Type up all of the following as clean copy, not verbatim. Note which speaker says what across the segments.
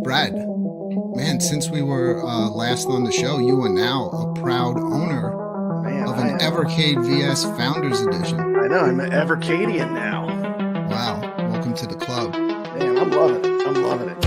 Speaker 1: Brad, man, since we were last on the show, you are now a proud owner
Speaker 2: Man,
Speaker 1: of an Evercade VS Founders Edition.
Speaker 2: I know, I'm an Evercadian now.
Speaker 1: Wow, welcome to the club.
Speaker 2: Man, I'm loving it. I'm loving it.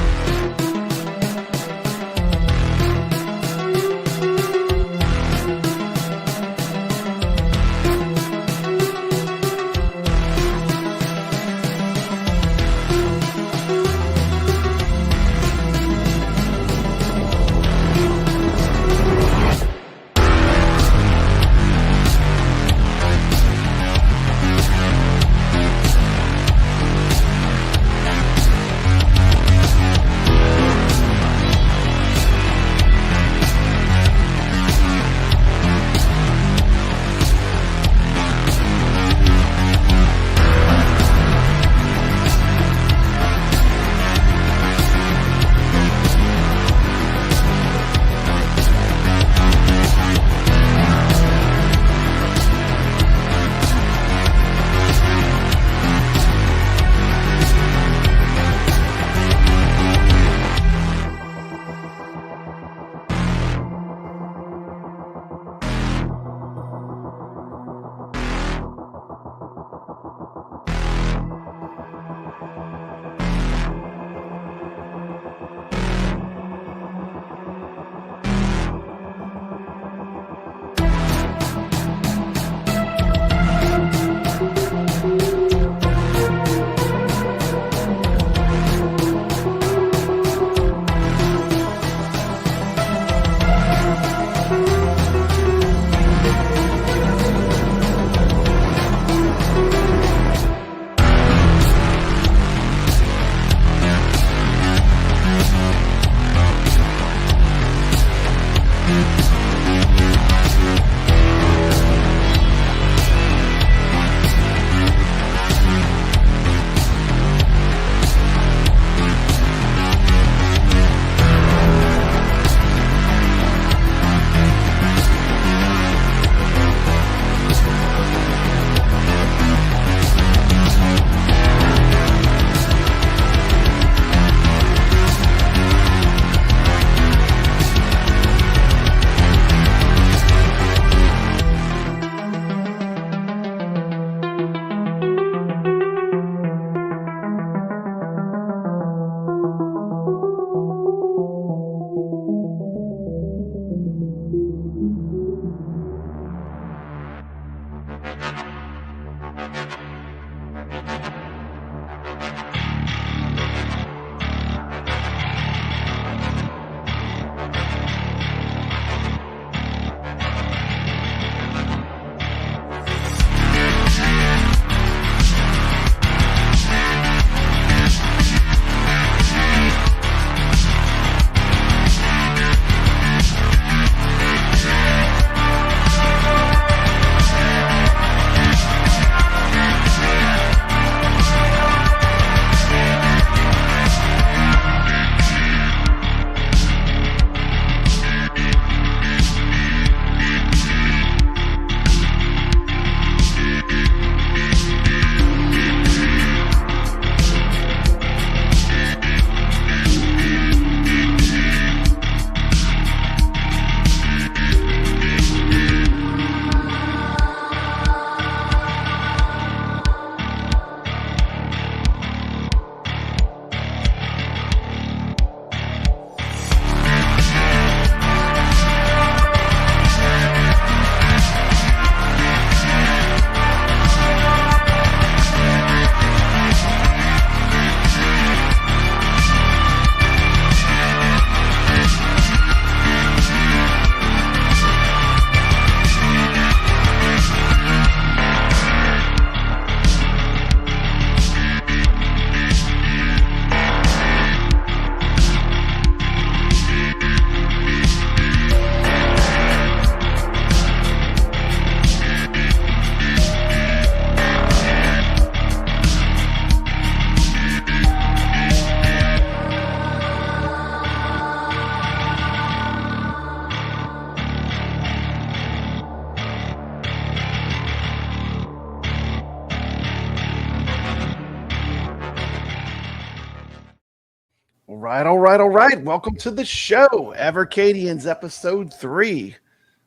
Speaker 2: All right. Welcome to the show, Evercadians episode 3.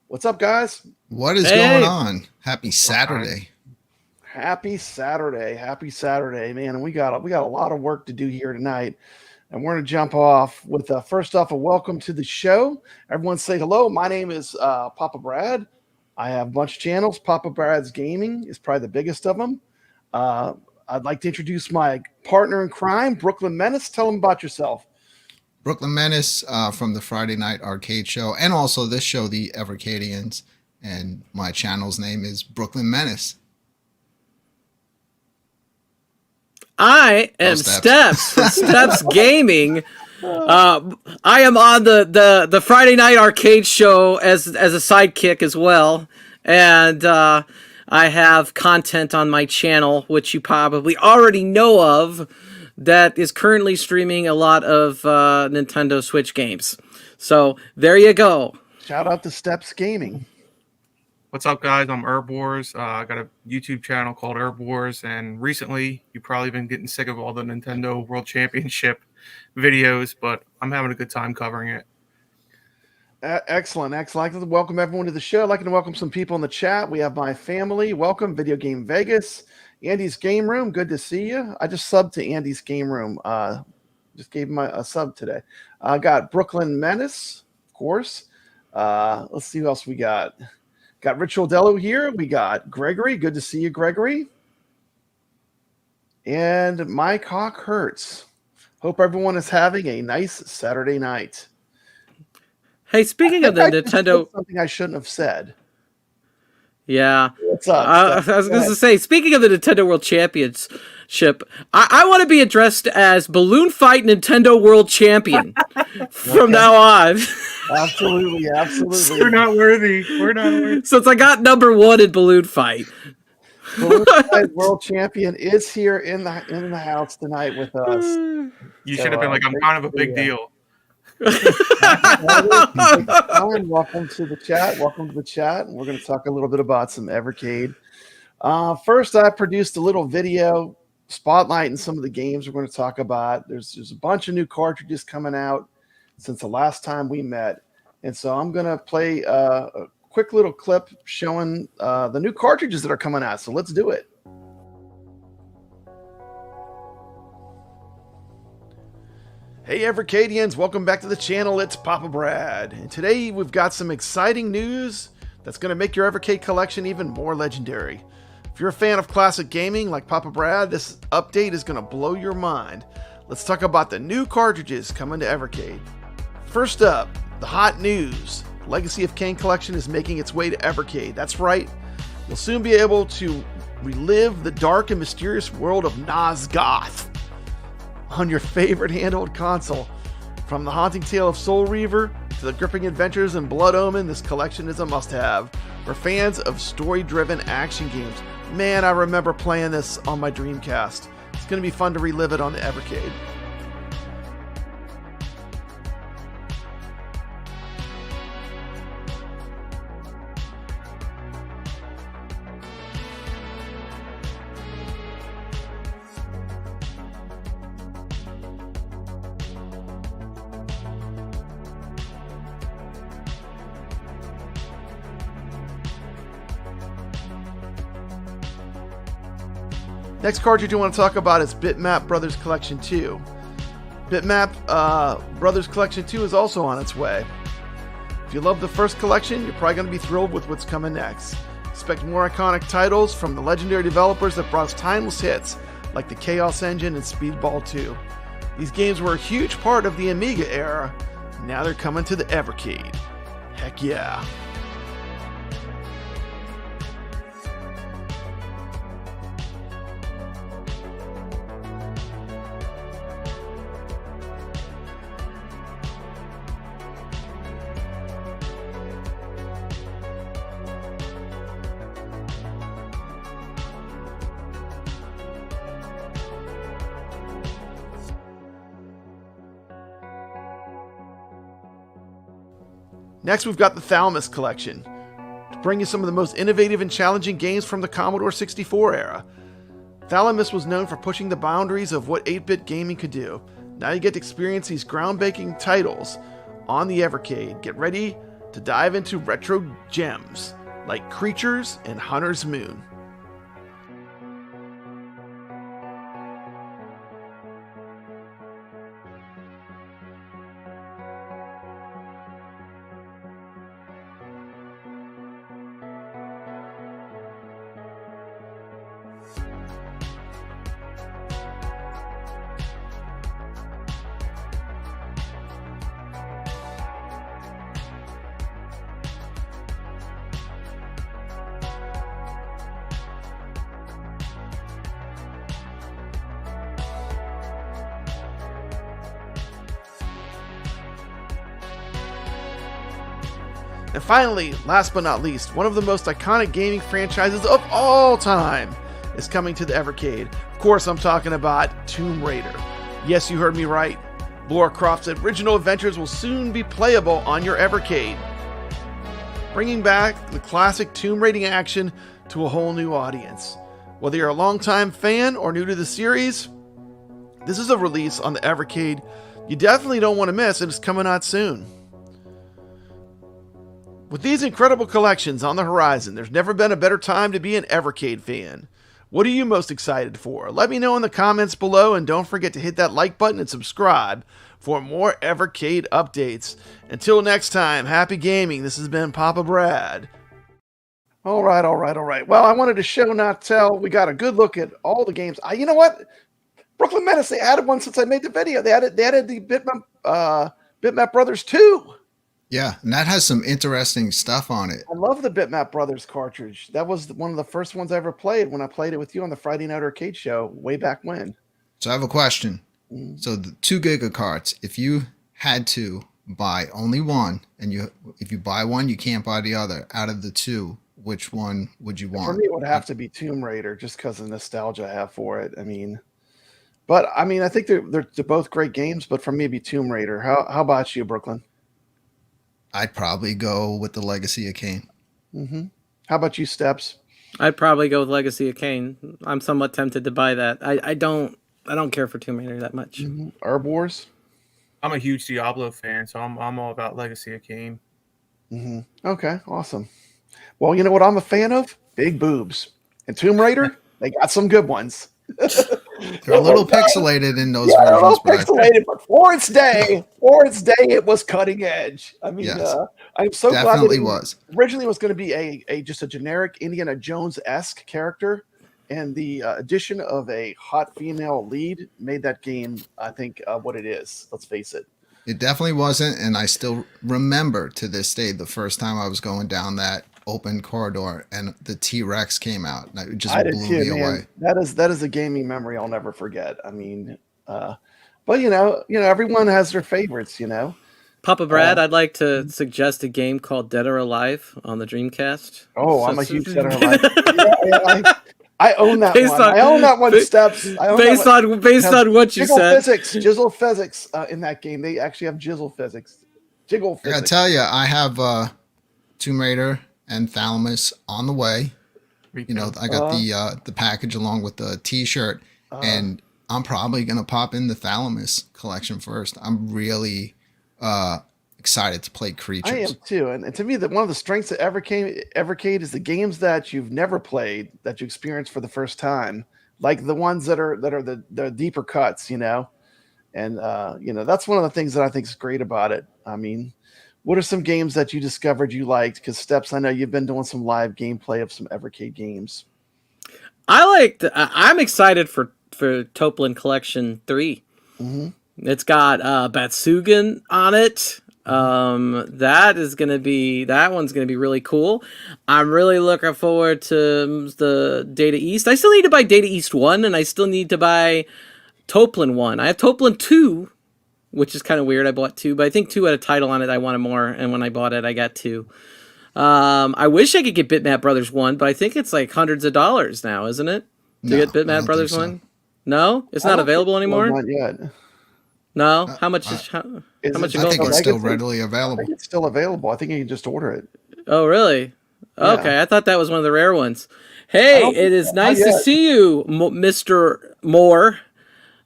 Speaker 2: What's up, guys?
Speaker 1: What is going on? Happy Saturday.
Speaker 2: Happy Saturday, man. And we got a lot of work to do here tonight. And we're going to jump off with first off a welcome to the show. Everyone say hello. My name is Papa Brad. I have a bunch of channels. Papa Brad's Gaming is probably the biggest of them. I'd like to introduce my partner in crime, Brooklyn Menace. Tell them about yourself.
Speaker 1: Brooklyn Menace from the Friday Night Arcade Show, and also this show, the Evercadians. And my channel's name is Brooklyn Menace.
Speaker 3: I am Steps from Steps Gaming. I am on the Friday Night Arcade Show as a sidekick as well, and I have content on my channel, which you probably already know of, that is currently streaming a lot of Nintendo Switch games. So there you go.
Speaker 2: Shout out to Steps Gaming.
Speaker 4: What's up, guys? I'm Herb Wars. I got a YouTube channel called Herb Wars, and recently you've probably been getting sick of all the Nintendo World Championship videos, but I'm having a good time covering it.
Speaker 2: Excellent. I'd like to welcome everyone to the show. I'd like to welcome some people in the chat. We have my family. Welcome, Video Game Vegas, Andy's Game Room. Good to see you. I just subbed to Andy's Game Room. Just gave him a sub today. I got Brooklyn Menace, of course. Let's see who else we got. Got Ritual Dello here. We got Gregory. Good to see you, Gregory. And Mike Hawk Hurts. Hope everyone is having a nice Saturday night.
Speaker 3: Hey, speaking of the Nintendo,
Speaker 2: something I shouldn't have said.
Speaker 3: Yeah,
Speaker 2: what's up?
Speaker 3: I was going to say, speaking of the Nintendo World Championship, I want to be addressed as Balloon Fight Nintendo World Champion from now on.
Speaker 2: Absolutely.
Speaker 4: We're not worthy.
Speaker 3: Since I got number 1 in Balloon Fight.
Speaker 2: Balloon Fight World Champion is here in the house tonight with us.
Speaker 4: You should have been like, I'm kind of a big deal.
Speaker 2: Welcome to the chat. We're going to talk a little bit about some Evercade. First, I produced a little video spotlighting some of the games we're going to talk about. There's a bunch of new cartridges coming out since the last time we met, and so I'm going to play a quick little clip showing the new cartridges that are coming out. So let's do it. Hey Evercadians, welcome back to the channel. It's Papa Brad, and today we've got some exciting news that's going to make your Evercade collection even more legendary. If you're a fan of classic gaming like Papa Brad, this update is going to blow your mind. Let's talk about the new cartridges coming to Evercade. First up, the hot news. Legacy of Kain collection is making its way to Evercade. That's right, you'll soon be able to relive the dark and mysterious world of Nosgoth on your favorite handheld console. From the haunting tale of Soul Reaver to the gripping adventures in Blood Omen, this collection is a must-have for fans of story-driven action games. Man, I remember playing this on my Dreamcast. It's going to be fun to relive it on the Evercade. Next cartridge you want to talk about is Bitmap Brothers Collection 2. Bitmap Brothers Collection 2 is also on its way. If you love the first collection, you're probably going to be thrilled with what's coming next. Expect more iconic titles from the legendary developers that brought us timeless hits like the Chaos Engine and Speedball 2. These games were a huge part of the Amiga era. Now they're coming to the Evercade. Heck yeah. Next, we've got the Thalamus Collection, to bring you some of the most innovative and challenging games from the Commodore 64 era. Thalamus was known for pushing the boundaries of what 8-bit gaming could do. Now you get to experience these groundbreaking titles on the Evercade. Get ready to dive into retro gems like Creatures and Hunter's Moon. And finally, last but not least, one of the most iconic gaming franchises of all time is coming to the Evercade. Of course, I'm talking about Tomb Raider. Yes, you heard me right. Lara Croft's original adventures will soon be playable on your Evercade, bringing back the classic Tomb Raiding action to a whole new audience. Whether you're a longtime fan or new to the series, this is a release on the Evercade you definitely don't want to miss, and it's coming out soon. With these incredible collections on the horizon, there's never been a better time to be an Evercade fan. What are you most excited for? Let me know in the comments below, and don't forget to hit that like button and subscribe for more Evercade updates. Until next time, happy gaming. This has been Papa Brad. All right. Well, I wanted to show, not tell. We got a good look at all the games. You know what? Brooklyn Menace, they added one since I made the video. They added the Bitmap Brothers 2.
Speaker 1: Yeah, and that has some interesting stuff on it.
Speaker 2: I love the Bitmap Brothers cartridge. That was one of the first ones I ever played when I played it with you on the Friday Night Arcade Show way back when.
Speaker 1: So I have a question. So the 2 giga carts, if you had to buy only one, and if you buy one, you can't buy the other. Out of the 2, which one would you want?
Speaker 2: For me, it would have to be Tomb Raider, just because of the nostalgia I have for it. I think they're both great games, but for me, it'd be Tomb Raider. How about you, Brooklyn?
Speaker 1: I'd probably go with the Legacy of Kain.
Speaker 2: How about you, Steps?
Speaker 3: I'd probably go with Legacy of Kain. I'm somewhat tempted to buy that. I don't care for Tomb Raider that much.
Speaker 2: Herb Wars?
Speaker 4: I'm a huge Diablo fan, so I'm all about Legacy of Kain.
Speaker 2: Okay, awesome. Well, you know what I'm a fan of? Big boobs. And Tomb Raider, they got some good ones.
Speaker 1: They're a little pixelated in those
Speaker 2: versions.
Speaker 1: A little
Speaker 2: pixelated, but for its day, it was cutting edge. I mean, yes, I'm so glad that it was. Originally, was going to be just a generic Indiana Jones-esque character, and the addition of a hot female lead made that game, I think, what it is. Let's face it.
Speaker 1: It definitely wasn't, and I still remember to this day the first time I was going down that open corridor and the T-Rex came out. It just blew me away.
Speaker 2: That is a gaming memory I'll never forget. I mean, but you know, everyone has their favorites. You know,
Speaker 3: Papa Brad, I'd like to suggest a game called Dead or Alive on the Dreamcast.
Speaker 2: Oh, I'm a huge Dead or Alive. I own that one. I own that one. Steps.
Speaker 3: Based on what you said.
Speaker 2: Jizzle physics in that game. They actually have jizzle physics. Jiggle physics.
Speaker 1: I gotta tell you, I have Tomb Raider and Thalamus on the way. You know, I got the package along with the T-shirt, and I'm probably gonna pop in the Thalamus collection first. I'm really excited to play Creatures.
Speaker 2: I am too, and to me, one of the strengths of Evercade is the games that you've never played that you experience for the first time, like the ones that are the deeper cuts, you know, and that's one of the things that I think is great about it. I mean, what are some games that you discovered you liked? Because Steps, I know you've been doing some live gameplay of some Evercade games.
Speaker 3: I'm excited for Toplin Collection 3. It's got Batsugan on it. That one's gonna be really cool. I'm really looking forward to the Data East. I still need to buy Data East 1, and I still need to buy Toplin 1. I have Toplin 2, which is kind of weird. I bought 2, but I think 2 had a title on it I wanted more, and when I bought it, I got 2. I wish I could get Bitmap Brothers 1, but I think it's like hundreds of dollars now, isn't it? To get Bitmap Brothers 1? No? It's not available anymore?
Speaker 2: Not yet.
Speaker 3: No? How much? How much?
Speaker 1: I think it's still readily available.
Speaker 2: I think it's still available. I think you can just order it.
Speaker 3: Oh, really? Okay, I thought that was one of the rare ones. Hey, it is nice to see you, Mr. Moore.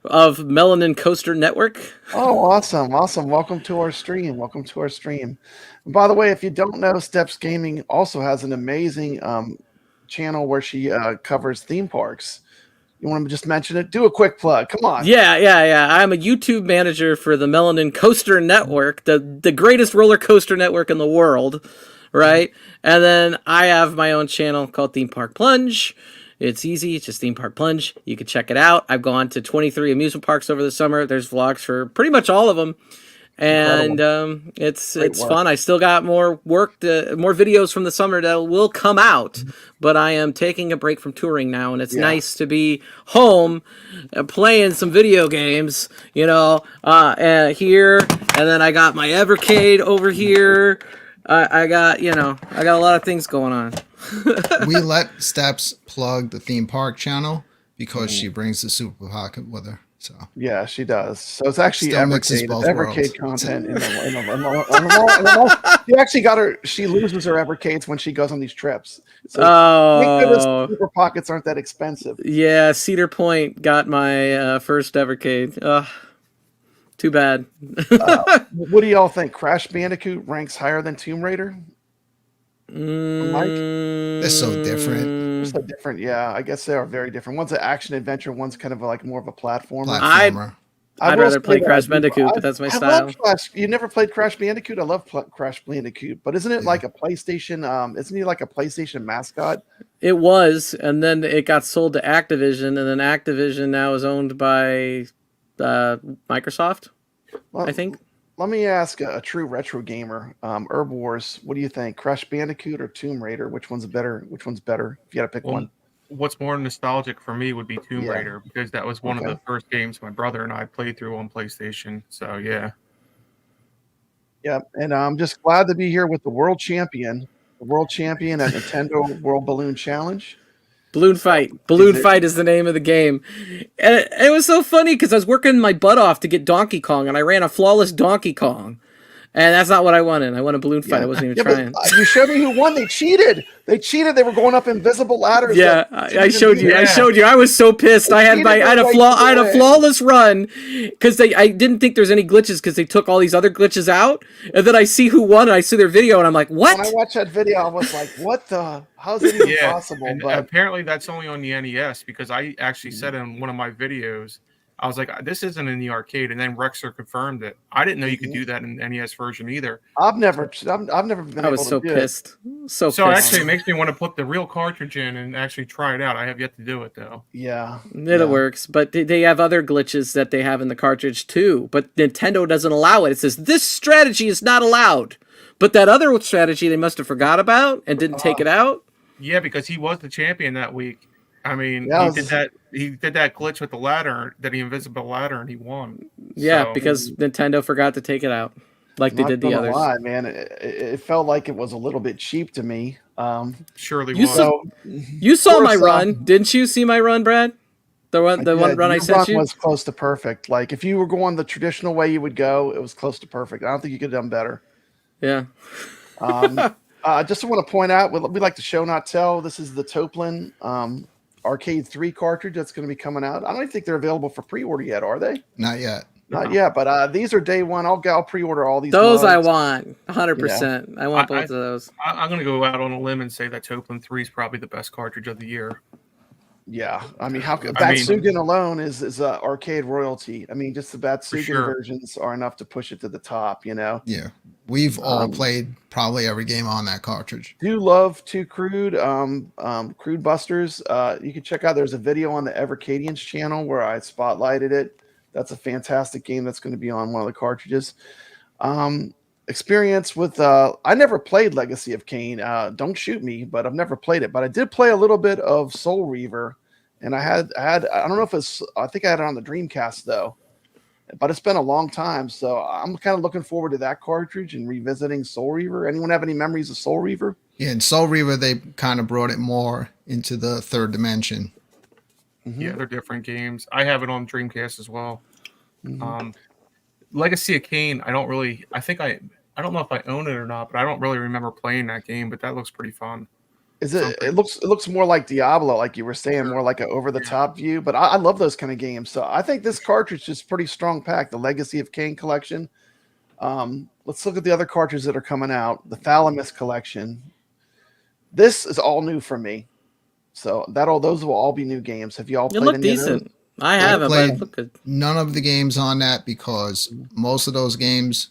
Speaker 3: of Melanin Coaster Network.
Speaker 2: Oh, awesome. Welcome to our stream. And by the way, if you don't know, Steps Gaming also has an amazing channel where she covers theme parks. You want to just mention it? Do a quick plug. Come on.
Speaker 3: Yeah. I'm a YouTube manager for the Melanin Coaster Network, the greatest roller coaster network in the world, right? And then I have my own channel called Theme Park Plunge. It's easy. It's just Theme Park Plunge. You can check it out. I've gone to 23 amusement parks over the summer. There's vlogs for pretty much all of them. And it's fun. I still got more work, more videos from the summer that will come out, but I am taking a break from touring now, and it's nice to be home, playing some video games, here, and then I got my Evercade over here. I got a lot of things going on.
Speaker 1: We let Steps plug the theme park channel because she brings the Super Pocket with her. So
Speaker 2: yeah, she does. So it's actually
Speaker 1: Still mixes
Speaker 2: Evercade,
Speaker 1: both
Speaker 2: Evercade
Speaker 1: worlds.
Speaker 2: content. She actually got her. She loses her Evercades when she goes on these trips. So thank goodness Super Pockets aren't that expensive.
Speaker 3: Yeah, Cedar Point got my first Evercade. Too bad.
Speaker 2: What do y'all think? Crash Bandicoot ranks higher than Tomb Raider? Mike?
Speaker 1: They're so different.
Speaker 2: They're so different. Yeah, I guess they are very different. One's an action adventure. One's kind of like more of a platformer.
Speaker 3: I'd rather play Crash Bandicoot, but that's my style.
Speaker 2: You never played Crash Bandicoot? I love Crash Bandicoot, but isn't it like a PlayStation? Isn't he like a PlayStation mascot?
Speaker 3: It was, and then it got sold to Activision, and then Activision now is owned by Microsoft, I think.
Speaker 2: Let me ask a true retro gamer, Herb Wars. What do you think, Crash Bandicoot or Tomb Raider? Which one's better? If you got to pick one.
Speaker 4: What's more nostalgic for me would be Tomb Raider, because that was one of the first games my brother and I played through on PlayStation. So yeah.
Speaker 2: Yep, and I'm just glad to be here with the world champion at Nintendo World Balloon Challenge.
Speaker 3: Balloon Fight. Balloon Fight is the name of the game. And it was so funny because I was working my butt off to get Donkey Kong, and I ran a flawless Donkey Kong. And that's not what I wanted. I wanted Balloon Fight. I wasn't even trying.
Speaker 2: You showed me who won. They cheated. They were going up invisible ladders.
Speaker 3: Yeah, I showed you. I was so pissed. I had a flawless run because I didn't think there's any glitches because they took all these other glitches out. And then I see who won, and I see their video, and I'm like, what?
Speaker 2: When I watched that video, I was like, what the? How's it even possible?
Speaker 4: But apparently that's only on the NES, because I actually said in one of my videos, I was like, this isn't in the arcade, and then Rexer confirmed it. I didn't know you could do that in the NES version either.
Speaker 2: I've never been able to do it.
Speaker 3: I was so pissed. So pissed.
Speaker 4: Actually, it makes me want to put the real cartridge in and actually try it out. I have yet to do it, though.
Speaker 2: Yeah.
Speaker 3: It works, but they have other glitches that they have in the cartridge, too. But Nintendo doesn't allow it. It says, this strategy is not allowed. But that other strategy they must have forgot about and didn't take it out.
Speaker 4: Yeah, because he was the champion that week. I mean, he did that glitch with the ladder, the invisible ladder, and he won.
Speaker 3: Yeah, because Nintendo forgot to take it out, like they did the others.
Speaker 2: Lie, man, it felt like it was a little bit cheap to me.
Speaker 4: Surely
Speaker 3: you saw my run, didn't you? See my run, Brad? The one run I sent you
Speaker 2: was close to perfect. Like if you were going the traditional way you would go, it was close to perfect. I don't think you could have done better.
Speaker 3: Yeah.
Speaker 2: I just want to point out, we like to show not tell. This is the Toplin Arcade 3 cartridge that's going to be coming out. I don't think they're available for pre-order yet, are they?
Speaker 1: Not yet.
Speaker 2: Not yet, but these are day one. I'll pre-order all these.
Speaker 3: Those I want 100%. I want both of those.
Speaker 4: I'm going to go out on a limb and say that Toplin 3 is probably the best cartridge of the year.
Speaker 2: Yeah, I mean, Batsugan alone is arcade royalty. I mean, just the Batsugan versions are enough to push it to the top. Yeah,
Speaker 1: we've all played probably every game on that cartridge.
Speaker 2: Do love Too Crude, Crude Busters. You can check out. There's a video on the Evercadians channel where I spotlighted it. That's a fantastic game that's going to be on one of the cartridges. Experience with I never played Legacy of Kain. Don't shoot me, but I've never played it. But I did play a little bit of Soul Reaver, and I had I don't know if it's I think I had it on the Dreamcast though. But it's been a long time, so I'm kind of looking forward to that cartridge and revisiting Soul Reaver. Anyone have any memories of Soul Reaver?
Speaker 1: Yeah, in Soul Reaver they kind of brought it more into the third dimension.
Speaker 2: Mm-hmm.
Speaker 4: Yeah, they're different games. I have it on Dreamcast as well. Mm-hmm. Legacy of Kain, I don't know if I own it or not, but I don't really remember playing that game, but that looks pretty fun.
Speaker 2: Is it? It looks more like Diablo, like you were saying, more like an over the top view. But I love those kind of games. So I think this cartridge is pretty strong pack. The Legacy of Kain collection. Let's look at the other cartridges that are coming out. The Thalamus collection. This is all new for me. So those will all be new games. Have you all played
Speaker 3: look
Speaker 2: any
Speaker 3: decent.
Speaker 2: of those?
Speaker 3: I haven't, but it look good.
Speaker 1: None of the games on that because most of those games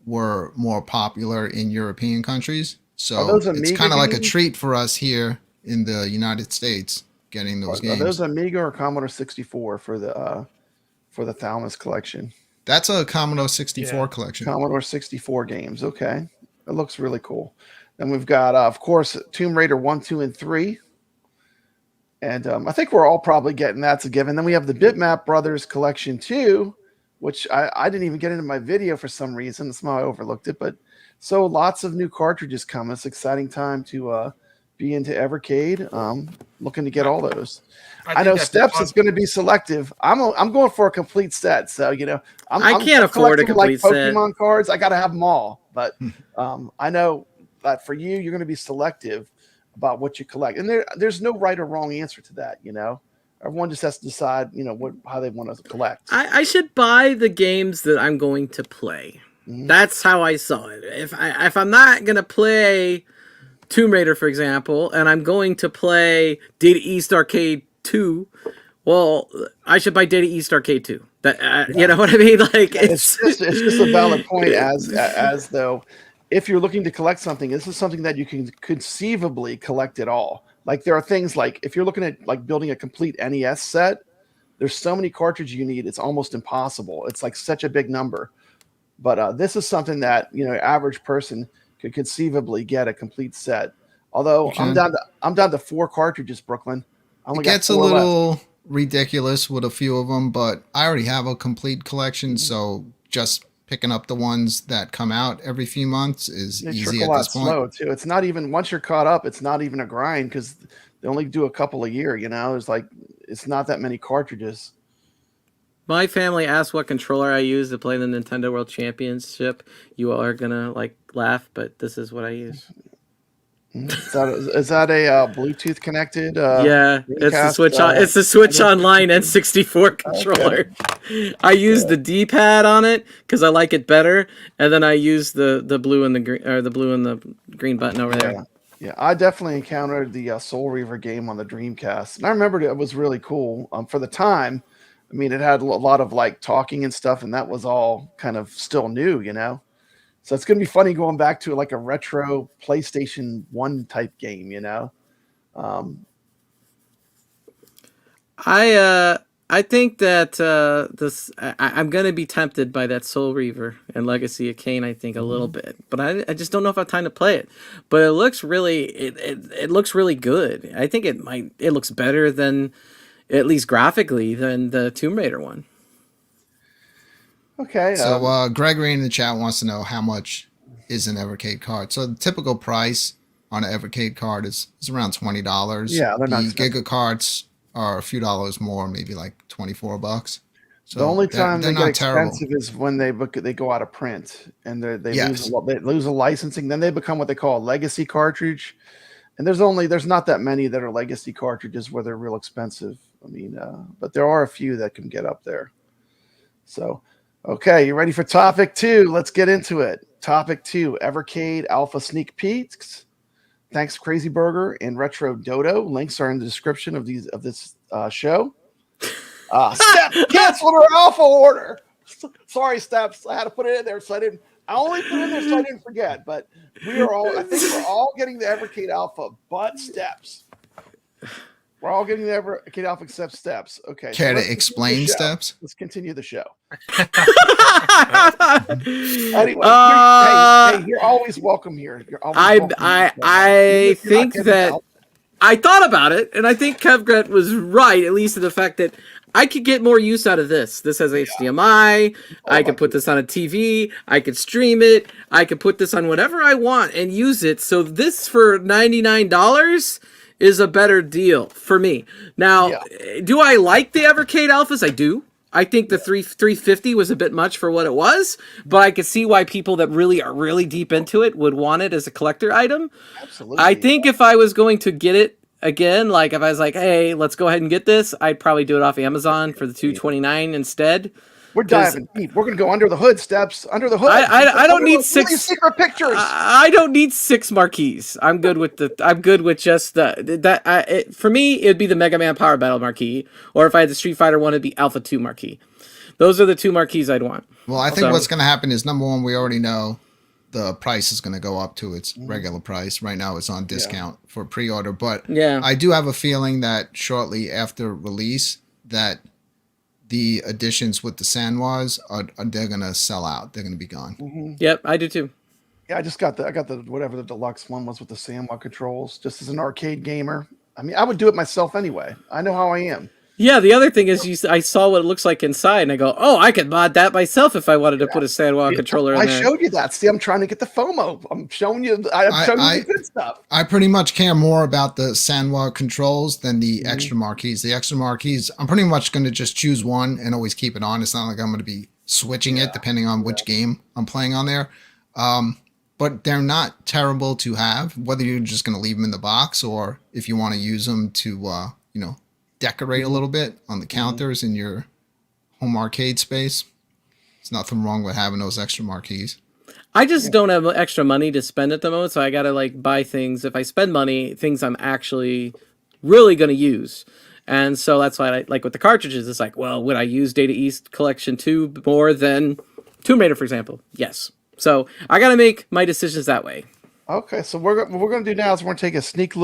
Speaker 1: were more popular in European countries. So it's kind of like a treat for us here in the United States getting those games.
Speaker 2: Are those Amiga or Commodore 64 for the Thalamus collection?
Speaker 1: That's a Commodore 64 collection.
Speaker 2: Commodore 64 games. Okay. That looks really cool. Then we've got, of course, Tomb Raider 1, 2, and 3. And I think we're all probably getting that's a given. Then we have the Bitmap Brothers collection 2, which I didn't even get into my video for some reason. That's why I overlooked it. But so lots of new cartridges coming. It's an exciting time to be into Evercade. Looking to get all those. I know Steps is going to be selective. I'm going for a complete set. So I
Speaker 3: can't afford a complete set.
Speaker 2: Pokemon cards. I got to have them all. But I know that for you, you're going to be selective about what you collect, and there's no right or wrong answer to that. Everyone just has to decide how they want to collect.
Speaker 3: I should buy the games that I'm going to play. That's how I saw it. If I'm not gonna play Tomb Raider, for example, and I'm going to play Data East Arcade 2, well, I should buy Data East Arcade 2. You know what I mean? Like
Speaker 2: it's just a valid point as though if you're looking to collect something, this is something that you can conceivably collect it all. Like there are things like if you're looking at like building a complete NES set, there's so many cartridges you need, it's almost impossible. It's like such a big number. But this is something that average person could conceivably get a complete set. Although I'm down to 4 cartridges, Brooklyn.
Speaker 1: It gets a little ridiculous with a few of them, but I already have a complete collection, so just picking up the ones that come out every few months is easy at this point.
Speaker 2: Slow too. It's not even once you're caught up. It's not even a grind because they only do a couple a year. It's not that many cartridges.
Speaker 3: My family asked what controller I use to play the Nintendo World Championship. You all are gonna laugh, but this is what I use.
Speaker 2: Is that a Bluetooth connected?
Speaker 3: Yeah, it's the Switch on. It's the Switch Online N64 controller. Okay. I use the D-pad on it because I like it better, and then I use the blue and the green, or the blue and the green button over there.
Speaker 2: Yeah, I definitely encountered the Soul Reaver game on the Dreamcast, and I remembered it was really cool for the time. I mean, it had a lot of talking and stuff, and that was all kind of still new, So it's going to be funny going back to like a retro PlayStation 1 type game,
Speaker 3: I think that I'm going to be tempted by that Soul Reaver and Legacy of Kain, I think, a little bit. But I just don't know if I have time to play it. But it looks it looks really good. I think it looks better than, at least graphically, than the Tomb Raider one.
Speaker 2: Okay.
Speaker 1: So Gregory in the chat wants to know how much is an Evercade card. So the typical price on an Evercade card is around $20.
Speaker 2: Yeah, they're not
Speaker 1: expensive. Giga cards are a few dollars more, maybe like $24. So
Speaker 2: the only time they get
Speaker 1: terrible.
Speaker 2: expensive is when they go out of print and they lose a licensing. Then they become what they call a legacy cartridge. And there's not that many that are legacy cartridges where they're real expensive. I mean, but there are a few that can get up there. So. Okay, you ready for topic 2? Let's get into it. Topic 2, Evercade ALPHA sneak peeks. Thanks, Crazy Burger and Retro Dodo. Links are in the description of this show. Steps canceled her Alpha order. Sorry, Steps. I had to put it in there I only put it in there so I didn't forget. But I think we're all getting the Evercade ALPHA, but Steps. We're all getting the Evercade ALPHA except Steps. Okay.
Speaker 1: Care to explain Steps?
Speaker 2: Let's continue the show. Anyway, you're always welcome here.
Speaker 3: I think that I thought about it, and I think Kevgret was right, at least in the fact that I could get more use out of this. This has HDMI. I could put this on a TV. I could stream it. I could put this on whatever I want and use it. So this for $99 is a better deal for me. Now, do I like the Evercade Alphas? I do. I think the 350 was a bit much for what it was, but I could see why people that really are really deep into it would want it as a collector item.
Speaker 2: Absolutely.
Speaker 3: I think if I was going to get it again, like if I was like, hey, let's go ahead and get this, I'd probably do it off Amazon for the 229 instead.
Speaker 2: We're diving deep. We're gonna go under the hood, Steps. Under the hood.
Speaker 3: I don't need six
Speaker 2: secret pictures.
Speaker 3: I don't need 6 marquees. I'm good with just for me, it'd be the Mega Man Power Battle marquee, or if I had the Street Fighter one, it'd be Alpha 2 marquee. Those are the 2 marquees I'd want.
Speaker 1: Well, I think what's going to happen is, number one, we already know the price is going to go up to its regular price. Right now, it's on discount for pre-order, but I do have a feeling that shortly after release, that the editions with the Sanwas they're going to sell out. They're going to be gone.
Speaker 3: Yep, I do too.
Speaker 2: Yeah, I got the whatever the deluxe one was with the Sanwa controls. Just as an arcade gamer, I mean, I would do it myself anyway. I know how I am.
Speaker 3: Yeah, the other thing is, I saw what it looks like inside, and I go, "Oh, I could mod that myself if I wanted to put a Sanwa controller in there."
Speaker 2: I showed you that. See, I'm trying to get the FOMO. I'm showing you. I'm showing you the good stuff.
Speaker 1: I pretty much care more about the Sanwa controls than the extra marquees. The extra marquees, I'm pretty much going to just choose one and always keep it on. It's not like I'm going to be switching it depending on which game I'm playing on there. But they're not terrible to have, whether you're just going to leave them in the box or if you want to use them to, decorate a little bit on the counters in your home arcade space. There's nothing wrong with having those extra marquees.
Speaker 3: I just don't have extra money to spend at the moment, so I gotta buy things. If I spend money, things I'm actually really gonna use. And so that's why like with the cartridges, it's like, well, would I use Data East Collection 2 more than Tomb Raider, for example? Yes. So I gotta make my decisions that way.
Speaker 2: Okay, so what we're gonna do now is we're gonna take a sneak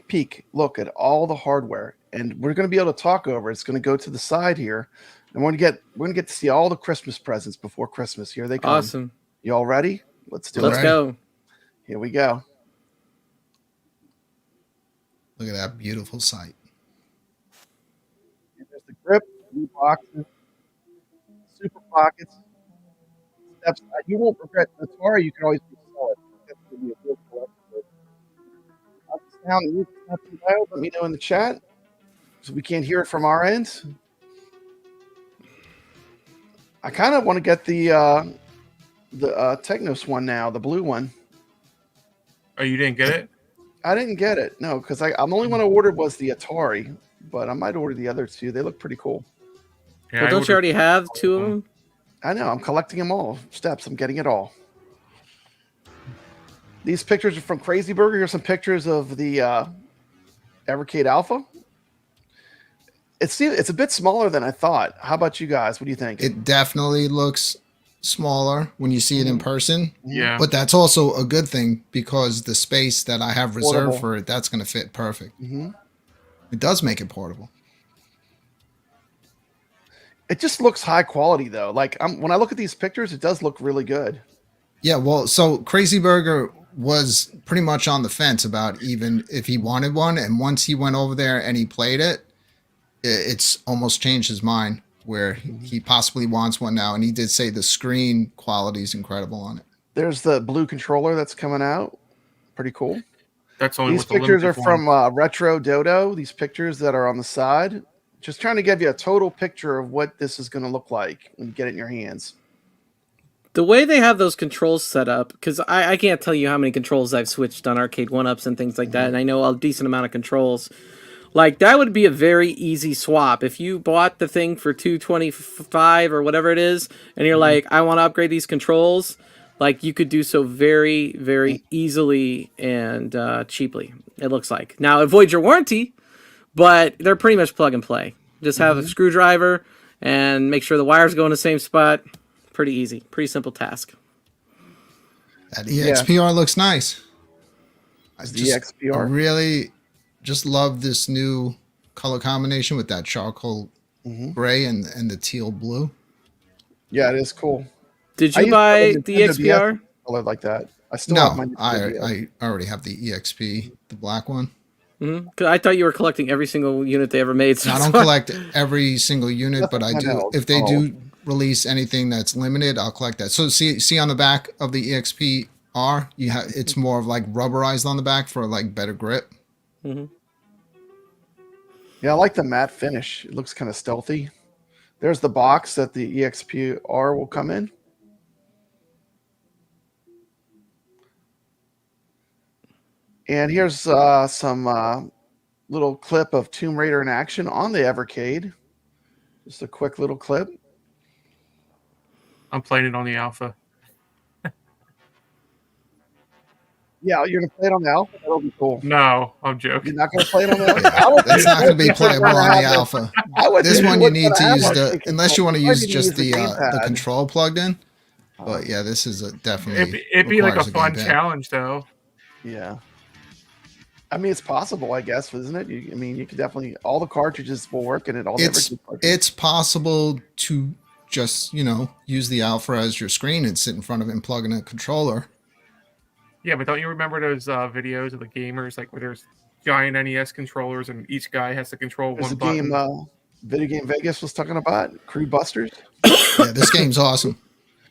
Speaker 2: peek look at all the hardware, and we're going to be able to talk over it. It's going to go to the side here, and we're going to get to see all the Christmas presents before Christmas. Here they come.
Speaker 3: Awesome.
Speaker 2: You all ready? Let's
Speaker 3: go.
Speaker 2: Here we go.
Speaker 1: Look at that beautiful sight.
Speaker 2: And there's the grip, new boxes, super pockets. Steps. You won't regret the Atari. You can always resell it. That's going to be a good collection. Let me know in the chat, so we can't hear it from our end. I kind of want to get the Technos one now, the blue one.
Speaker 4: Oh, you didn't get it?
Speaker 2: I didn't get it, no, because I'm the only one I ordered was the Atari, but I might order the other two. They look pretty cool.
Speaker 3: Yeah, well, don't you already have 2 of them?
Speaker 2: I know. I'm collecting them all. Steps. I'm getting it all. These pictures are from Crazy Burger. Here's some pictures of the Evercade ALPHA. It's a bit smaller than I thought. How about you guys? What do you think?
Speaker 1: It definitely looks smaller when you see it in person.
Speaker 4: Yeah.
Speaker 1: But that's also a good thing because the space that I have reserved for it, that's going to fit perfect. It does make it portable.
Speaker 2: It just looks high quality, though. Like when I look at these pictures, it does look really good.
Speaker 1: Yeah, well, so Crazy Burger was pretty much on the fence about even if he wanted one. And once he went over there and he played it, it's almost changed his mind where he possibly wants one now. And he did say the screen quality is incredible on it.
Speaker 2: There's the blue controller that's coming out. Pretty cool.
Speaker 4: That's only
Speaker 2: These pictures are from Retro Dodo. These pictures that are on the side. Just trying to give you a total picture of what this is going to look like when you get it in your hands.
Speaker 3: The way they have those controls set up, because I can't tell you how many controls I've switched on arcade 1-ups and things like that, and I know a decent amount of controls. Like, that would be a very easy swap. If you bought the thing for $225 or whatever it is, and you're like, I want to upgrade these controls, like, you could do so very, very easily and cheaply, it looks like. Now, avoid your warranty, but they're pretty much plug and play. Just have a screwdriver and make sure the wires go in the same spot. Pretty easy. Pretty simple task.
Speaker 1: That EXPR looks nice.
Speaker 2: EXPR.
Speaker 1: I really just love this new color combination with that charcoal gray and the teal blue.
Speaker 2: Yeah, it is cool.
Speaker 3: Did you buy the EXPR?
Speaker 2: Color like that. I still have my
Speaker 1: I already have the EXP, the black one.
Speaker 3: Because I thought you were collecting every single unit they ever made. So
Speaker 1: I don't collect every single unit, but I do. If they do release anything that's limited, I'll collect that. So see on the back of the EXPR, it's more of like rubberized on the back for like better grip.
Speaker 2: Yeah, I like the matte finish. It looks kind of stealthy. There's the box that the EXPR will come in. And here's some little clip of Tomb Raider in action on the Evercade. Just a quick little clip.
Speaker 4: I'm playing it on the alpha.
Speaker 2: Yeah, you're gonna play it on the alpha. That'll be cool.
Speaker 4: No, I'm joking.
Speaker 2: You're not gonna play it on the alpha.
Speaker 1: Yeah, that's not going to be playable on the alpha. This one you need to use unless you want to use just the control plugged in. But yeah, this is definitely.
Speaker 4: It'd be like a fun challenge, though.
Speaker 2: Yeah. I mean, it's possible, I guess, isn't it? I mean, you could definitely, all the cartridges will work in it.
Speaker 1: It's possible to just, use the alpha as your screen and sit in front of it and plug in a controller.
Speaker 4: Yeah, but don't you remember those videos of the gamers, like where there's giant NES controllers and each guy has to control one button?
Speaker 2: Game, Video Game Vegas was talking about, Crew Busters.
Speaker 1: Yeah, this game's awesome.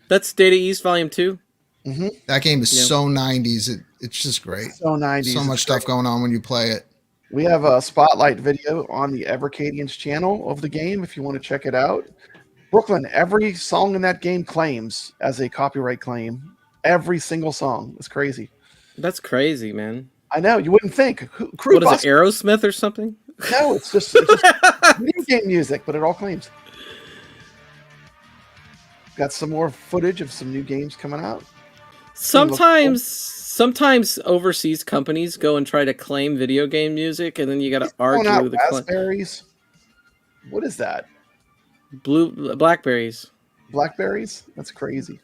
Speaker 3: That's Data East Volume 2.
Speaker 2: Mm-hmm.
Speaker 1: That game is so 90s. It's just great.
Speaker 2: So 90s.
Speaker 1: So much stuff going on when you play it.
Speaker 2: We have a spotlight video on the Evercadians channel of the game if you want to check it out. Brooklyn, every song in that game claims as a copyright claim. Every single song. It's crazy.
Speaker 3: That's crazy, man.
Speaker 2: I know. You wouldn't think.
Speaker 3: What is it, Aerosmith or something?
Speaker 2: No, it's just video game music, but it all claims. Got some more footage of some new games coming out.
Speaker 3: Sometimes overseas companies go and try to claim video game music, and then you got to argue with the
Speaker 2: raspberries. What is that?
Speaker 3: Blackberries.
Speaker 2: Blackberries? That's crazy.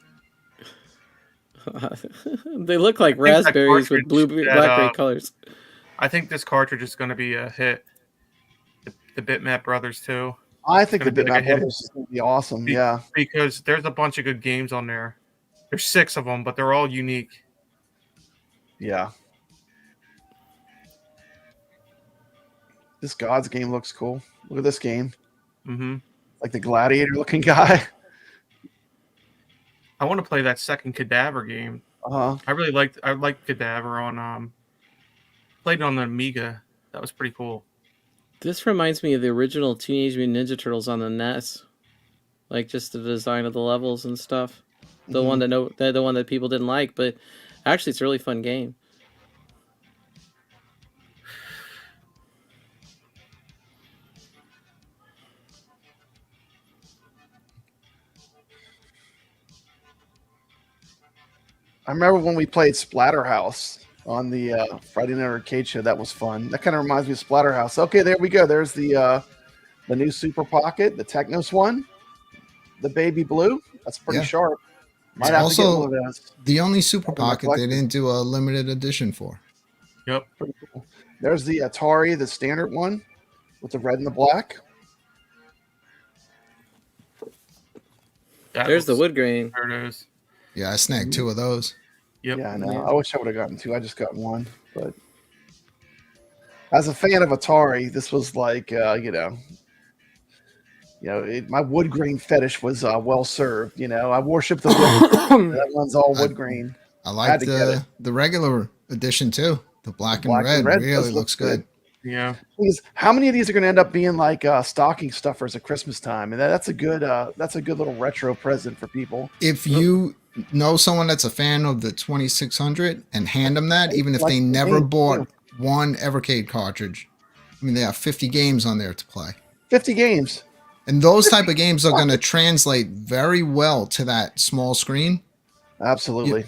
Speaker 3: They look like raspberries with blackberry colors.
Speaker 4: I think this cartridge is going to be a hit. The Bitmap Brothers too.
Speaker 2: I think the Bitmap Brothers is going to be awesome. Yeah,
Speaker 4: because there's a bunch of good games on there. There's 6 of them, but they're all unique.
Speaker 2: Yeah. This Gods game looks cool. Look at this game.
Speaker 4: Mm-hmm.
Speaker 2: Like the gladiator-looking guy.
Speaker 4: I want to play that second Cadaver game. I liked Cadaver on played it on the Amiga. That was pretty cool.
Speaker 3: This reminds me of the original Teenage Mutant Ninja Turtles on the NES. Like just the design of the levels and stuff. The one that people didn't like, but actually it's a really fun game.
Speaker 2: I remember when we played Splatterhouse on the Friday Night Arcade show. That was fun. That kind of reminds me of Splatterhouse. Okay, there we go. There's the new Super Pocket, the Technos one, the Baby Blue. That's pretty sharp.
Speaker 1: Might have also to get one of those. The only Super Pocket they didn't do a limited edition for.
Speaker 4: Yep.
Speaker 2: Pretty cool. There's the Atari, the standard one with the red and the black.
Speaker 3: There's the wood grain.
Speaker 4: There it is.
Speaker 1: Yeah, I snagged 2 of those.
Speaker 4: Yep.
Speaker 2: Yeah, I know. I wish I would have gotten 2. I just got 1. But as a fan of Atari, this was like, my wood grain fetish was well served. I worship the wood. That one's all wood grain.
Speaker 1: I like the regular edition too. The black and red really looks good.
Speaker 4: Yeah.
Speaker 2: Because how many of these are going to end up being like stocking stuffers at Christmas time? And that's a good little retro present for people.
Speaker 1: If you know someone that's a fan of the 2600 and hand them that, even if they never bought one Evercade cartridge, I mean, they have 50 games on there to play.
Speaker 2: 50 games.
Speaker 1: And those type of games are going to translate very well to that small screen.
Speaker 2: Absolutely.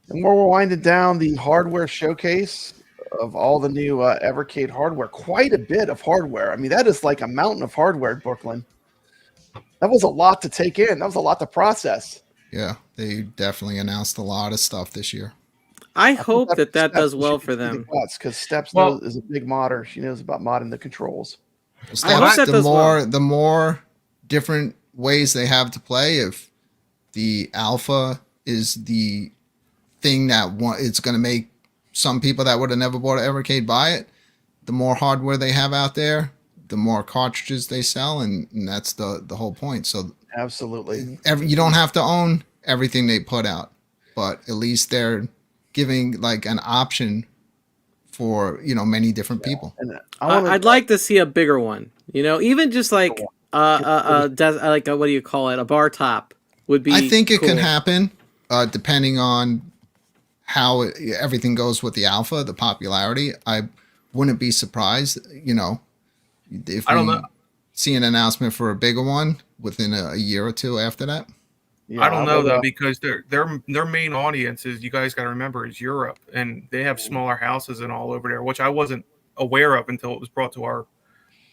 Speaker 2: And we're winding down the hardware showcase of all the new Evercade hardware. Quite a bit of hardware. I mean, that is like a mountain of hardware, Brooklyn. That was a lot to take in. That was a lot to process.
Speaker 1: Yeah, they definitely announced a lot of stuff this year.
Speaker 3: I hope that does well for them.
Speaker 2: Because Steps is a big modder. She knows about modding the controls.
Speaker 1: Steps, the more different ways they have to play, if the alpha is the thing that it's going to make some people that would have never bought an Evercade buy it, the more hardware they have out there, the more cartridges they sell, and that's the whole point. So
Speaker 2: absolutely,
Speaker 1: you don't have to own everything they put out, but at least they're giving like an option for many different people.
Speaker 2: And
Speaker 3: I'd like to see a bigger one. Even just like like what do you call it? A bar top would be.
Speaker 1: I think it
Speaker 3: cool.
Speaker 1: can happen, depending on how everything goes with the alpha, the popularity. I wouldn't be surprised, if
Speaker 4: I don't
Speaker 1: we
Speaker 4: know.
Speaker 1: see an announcement for a bigger one within a year or two after that.
Speaker 2: Yeah,
Speaker 4: I don't know though, because their main audience is, you guys got to remember, is Europe, and they have smaller houses and all over there, which I wasn't aware of until it was brought to our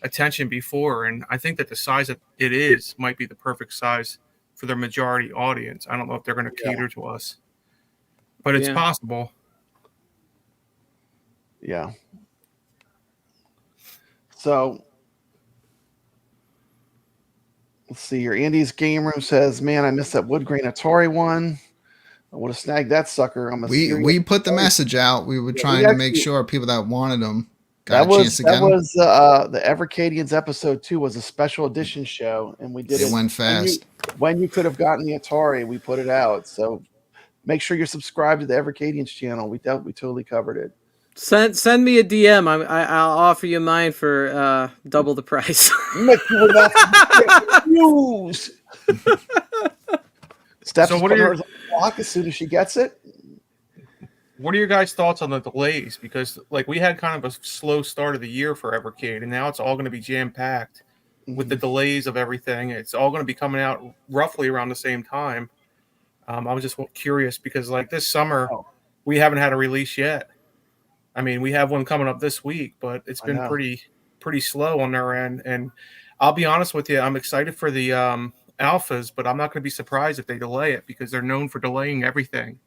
Speaker 4: attention before. And I think that the size that it is might be the perfect size for their majority audience. I don't know if they're going to cater to us, but it's possible.
Speaker 2: Yeah. So let's see here. Andy's game room says, "Man, I missed that wood grain Atari one. I would have snagged that sucker."
Speaker 1: We put the message out. We were trying to make sure people that wanted them got a chance to get them.
Speaker 2: That was the Evercadians episode 2 was a special edition show, and we did it.
Speaker 1: It went fast.
Speaker 2: When you could have gotten the Atari, we put it out. So make sure you're subscribed to the Evercadians channel. We totally covered it.
Speaker 3: Send me a DM. I'll offer you mine for double the price.
Speaker 2: Steps
Speaker 4: So what are your
Speaker 2: block as soon as she gets it?
Speaker 4: What are your guys' thoughts on the delays? Because like we had kind of a slow start of the year for Evercade, and now it's all going to be jam packed with the delays of everything. It's all going to be coming out roughly around the same time. I was just curious because like this summer, we haven't had a release yet. I mean, we have one coming up this week, but it's been pretty slow on their end. And I'll be honest with you, I'm excited for the alphas, but I'm not going to be surprised if they delay it because they're known for delaying everything.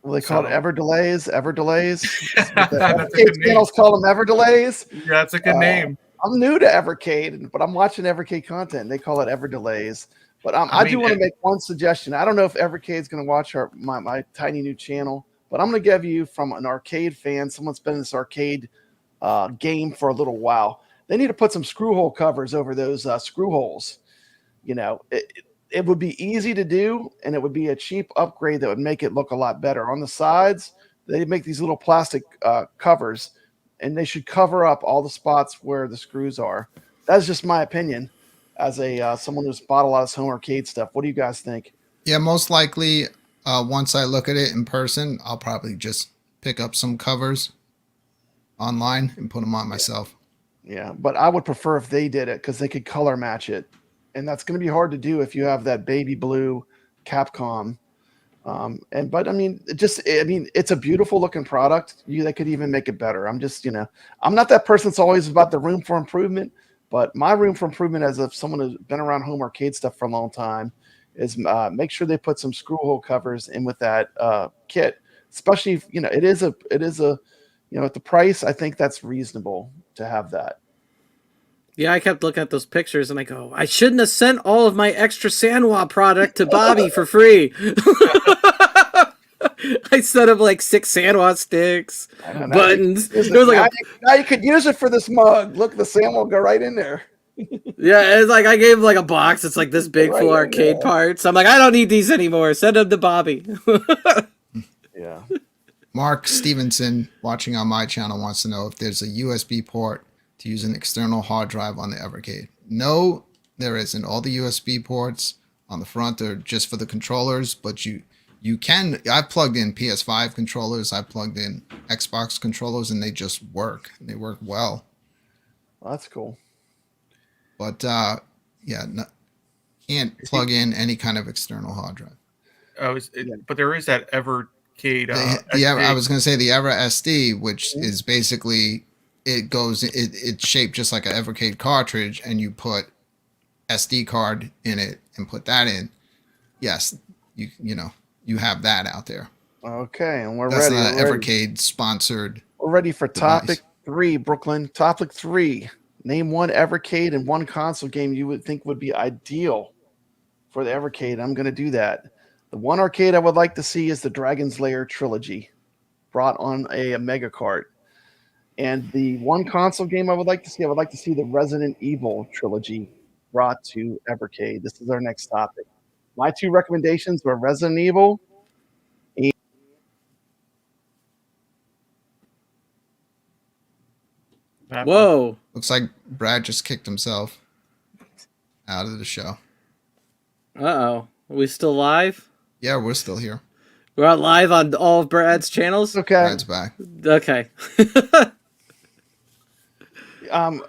Speaker 2: Well, they call it Ever Delays.
Speaker 4: That's
Speaker 2: The channels call them Ever Delays.
Speaker 4: Yeah, that's a good name.
Speaker 2: I'm new to Evercade, but I'm watching Evercade content. They call it Ever Delays. But I do want to make one suggestion. I don't know if Evercade's going to watch my tiny new channel, but I'm going to give you, from an arcade fan, someone's been in this arcade game for a little while. They need to put some screw hole covers over those screw holes. It would be easy to do, and it would be a cheap upgrade that would make it look a lot better. On the sides, they make these little plastic covers, and they should cover up all the spots where the screws are. That's just my opinion as someone who's bought a lot of home arcade stuff. What do you guys think?
Speaker 1: Yeah, most likely, once I look at it in person, I'll probably just pick up some covers online and put them on myself.
Speaker 2: Yeah, but I would prefer if they did it because they could color match it. And that's going to be hard to do if you have that baby blue Capcom. But I mean, it's a beautiful looking product. They could even make it better. I'm not that person that's always about the room for improvement, but my room for improvement as someone who's been around home arcade stuff for a long time is make sure they put some screw hole covers in with that kit, especially if, it is a, at the price, I think that's reasonable to have that.
Speaker 3: Yeah, I kept looking at those pictures and I go, I shouldn't have sent all of my extra Sanwa product to Bobby for free. I sent him like 6 Sanwa sticks, buttons.
Speaker 2: Now you could use it for this mug. Look, the Sanwa will go right in there.
Speaker 3: Yeah, it's like I gave him like a box. It's like this big full arcade parts. I'm like, I don't need these anymore. Send them to Bobby.
Speaker 2: Yeah.
Speaker 1: Mark Stevenson, watching on my channel, wants to know if there's a USB port to use an external hard drive on the Evercade. No, there isn't. All the USB ports on the front are just for the controllers, but you can. I've plugged in PS5 controllers, I plugged in Xbox controllers, and they just work. They work well.
Speaker 2: Well, that's cool.
Speaker 1: But can't plug in any kind of external hard drive.
Speaker 4: But there is that Evercade.
Speaker 1: I was going to say the Ever SD, which is basically it's shaped just like an Evercade cartridge, and you put SD card in it and put that in. Yes, you have that out there.
Speaker 2: Okay, and
Speaker 1: That's
Speaker 2: ready.
Speaker 1: That's not Evercade sponsored.
Speaker 2: We're ready for
Speaker 1: device.
Speaker 2: topic 3, Brooklyn. Topic 3. Name one Evercade and one console game you would think would be ideal for the Evercade. I'm going to do that. The one arcade I would like to see is the Dragon's Lair trilogy brought on a Mega Cart. And the one console game I would like to see the Resident Evil trilogy brought to Evercade. This is our next topic. My 2 recommendations were Resident Evil
Speaker 3: Whoa.
Speaker 1: Looks like Brad just kicked himself out of the show.
Speaker 3: Uh-oh. Are we still live?
Speaker 1: Yeah, we're still here.
Speaker 3: We're out live on all of Brad's channels?
Speaker 2: Okay.
Speaker 1: Brad's back.
Speaker 3: Okay.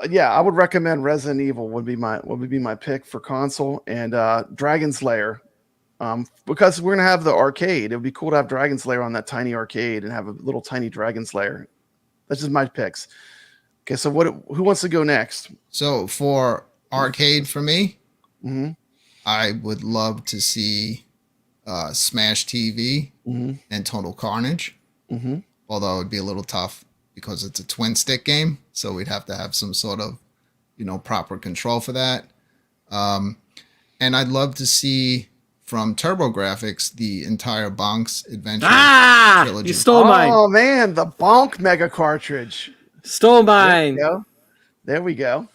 Speaker 2: Yeah, I would recommend Resident Evil would be my pick for console, and Dragon's Lair. Because we're gonna have the arcade. It would be cool to have Dragon's Lair on that tiny arcade and have a little tiny Dragon's Lair. That's just my picks. Okay, so who wants to go next?
Speaker 1: So for arcade for me,
Speaker 2: Mm-hmm.
Speaker 1: I would love to see Smash TV and Total Carnage.
Speaker 2: Mm-hmm.
Speaker 1: Although it would be a little tough because it's a twin stick game, so we'd have to have some sort of, proper control for that. And I'd love to see from TurboGrafx the entire Bonk's Adventure trilogy.
Speaker 3: You stole mine.
Speaker 2: Oh man, the Bonk Mega cartridge.
Speaker 3: Stole mine.
Speaker 2: There we go.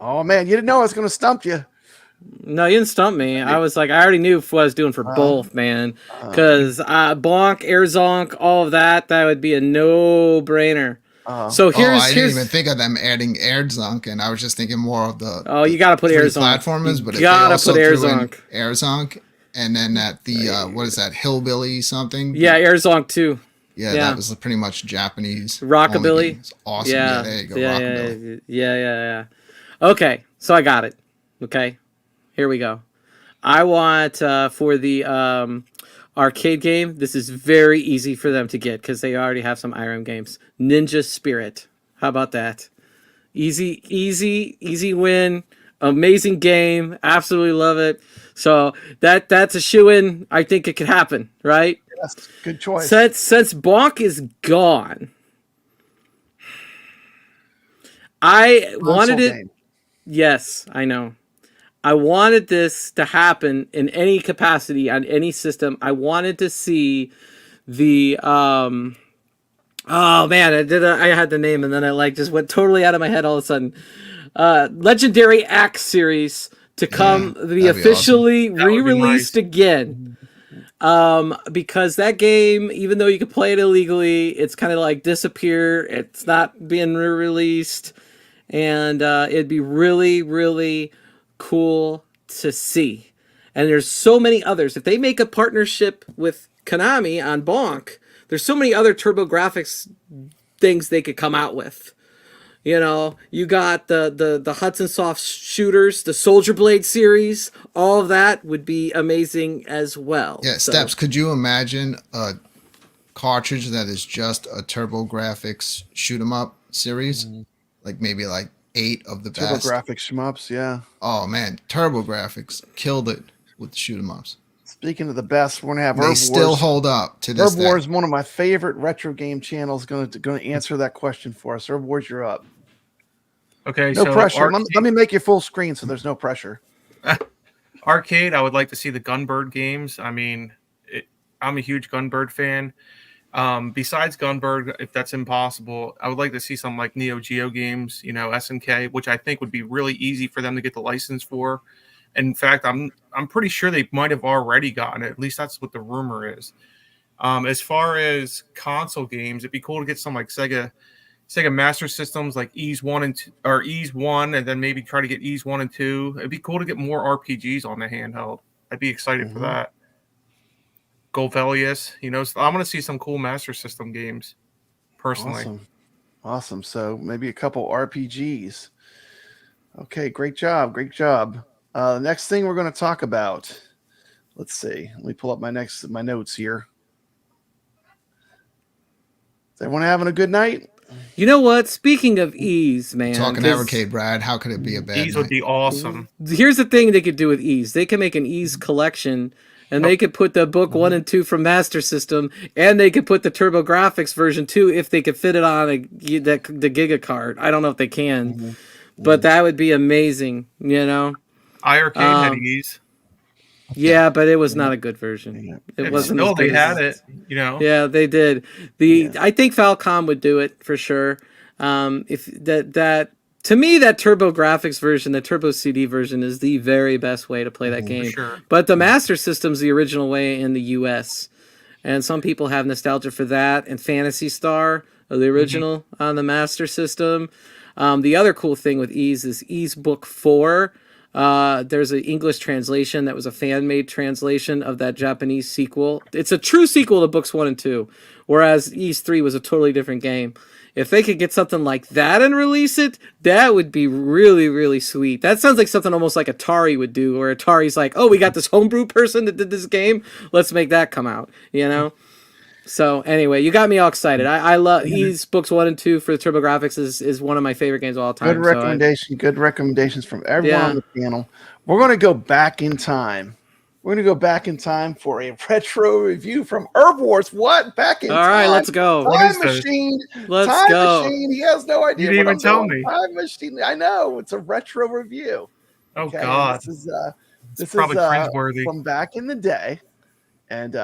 Speaker 2: Oh man, you didn't know I was going to stump you.
Speaker 3: No, you didn't stump me. I was like, I already knew what I was doing for both, man. Because Bonk, Air Zonk, all of that would be a no-brainer. So
Speaker 1: I didn't even think of them adding Air Zonk, and I was just thinking more of the.
Speaker 3: Oh, you got to put Air Zonk.
Speaker 1: Platformers, but
Speaker 3: you gotta
Speaker 1: if they also
Speaker 3: put Air
Speaker 1: threw in
Speaker 3: Zonk.
Speaker 1: Air Zonk, and then at the what is that, Hillbilly something?
Speaker 3: Yeah, Air Zonk too.
Speaker 1: Yeah, that was pretty much Japanese.
Speaker 3: Rockabilly.
Speaker 1: It's awesome. Yeah, there you go. Rockabilly.
Speaker 3: Yeah. Okay, so I got it. Okay, here we go. I want for the arcade game. This is very easy for them to get because they already have some IRM games. Ninja Spirit. How about that? Easy win. Amazing game. Absolutely love it. So that's a shoo-in. I think it could happen, right?
Speaker 2: Yes, good choice.
Speaker 3: Since Bonk is gone, I wanted it.
Speaker 2: Game.
Speaker 3: Yes, I know. I wanted this to happen in any capacity on any system. I wanted to see the oh man, I had the name and then I just went totally out of my head all of a sudden. Legendary Axe series to be officially
Speaker 4: awesome.
Speaker 3: re-released again. Because that game, even though you could play it illegally, it's kind of like disappear. It's not being re-released, and it'd be really, really cool to see. And there's so many others. If they make a partnership with Konami on Bonk, there's so many other TurboGrafx things they could come out with. You got the Hudson Soft shooters, the Soldier Blade series, all of that would be amazing as well.
Speaker 1: Yeah, Steps, could you imagine a cartridge that is just a TurboGrafx shoot 'em up series? Like maybe 8 of the best.
Speaker 2: TurboGrafx shmups, yeah.
Speaker 1: Oh man, TurboGrafx killed it with the shoot 'em ups.
Speaker 2: Speaking of the best, we're gonna have
Speaker 1: They
Speaker 2: Herb
Speaker 1: still
Speaker 2: Wars.
Speaker 1: hold up to this
Speaker 2: Herb
Speaker 1: day.
Speaker 2: Wars, one of my favorite retro game channels, going to answer that question for us. Herb Wars, you're up.
Speaker 4: Okay,
Speaker 2: No
Speaker 4: so
Speaker 2: pressure. Let me make you full screen so there's no pressure.
Speaker 4: Arcade, I would like to see the Gunbird games. I mean, I'm a huge Gunbird fan. Besides Gunbird, if that's impossible, I would like to see some like Neo Geo games, SNK, which I think would be really easy for them to get the license for. In fact, I'm pretty sure they might have already gotten it. At least that's what the rumor is. As far as console games, it'd be cool to get some like Sega Master Systems like Ease 1 and 2, or Ease 1, and then maybe try to get Ease 1 and 2. It'd be cool to get more RPGs on the handheld. I'd be excited for that. Golvelius, so I'm going to see some cool Master System games, personally.
Speaker 2: Awesome. So maybe a couple RPGs. Okay, great job. The next thing we're going to talk about. Let's see. Let me pull up my notes here. Is everyone having a good night?
Speaker 3: You know what? Speaking of ease, man.
Speaker 1: Talking Evercade, Brad, how could it be a bad
Speaker 4: Ease would be awesome.
Speaker 3: Here's the thing they could do with ease. They can make an ease collection, and they could put the book 1 and 2 from Master System, and they could put the TurboGrafx version 2 if they could fit it on the Giga card. I don't know if they can, but that would be amazing,
Speaker 4: iArcade had Ease.
Speaker 3: Yeah, but it was not a good version. It wasn't.
Speaker 4: Still,
Speaker 3: as
Speaker 4: they
Speaker 3: good
Speaker 4: had
Speaker 3: as-
Speaker 4: it,
Speaker 3: Yeah, they did. I think Falcom would do it for sure. If that to me, that TurboGrafx version, the Turbo CD version, is the very best way to play that game.
Speaker 4: sure.
Speaker 3: But the Master System's the original way in the U.S. and some people have nostalgia for that, and Phantasy Star, the original on the Master System. The other cool thing with Ys is Ys Book 4. There's an English translation that was a fan-made translation of that Japanese sequel. It's a true sequel to books 1 and 2, whereas Ys 3 was a totally different game. If they could get something like that and release it, that would be really, really sweet. That sounds like something almost like Atari would do, where Atari's like, oh, we got this homebrew person that did this game, let's make that come out, you know? So anyway, you got me all excited. I love Ys Books 1 and 2 for the TurboGrafx is one of my favorite games of all time.
Speaker 2: Good recommendation. Good recommendations from everyone on the panel. We're going to go back in time. We're going to go back in time for a retro review from Herb Wars. What? Back in time.
Speaker 3: All right, let's go.
Speaker 2: Time machine.
Speaker 3: Let's
Speaker 2: time
Speaker 3: go.
Speaker 2: machine. He has no idea.
Speaker 4: You didn't even tell me.
Speaker 2: Time machine. I know. It's a retro review.
Speaker 4: Oh,
Speaker 2: okay?
Speaker 4: God.
Speaker 2: This is
Speaker 4: probably cringeworthy.
Speaker 2: from back in the day. And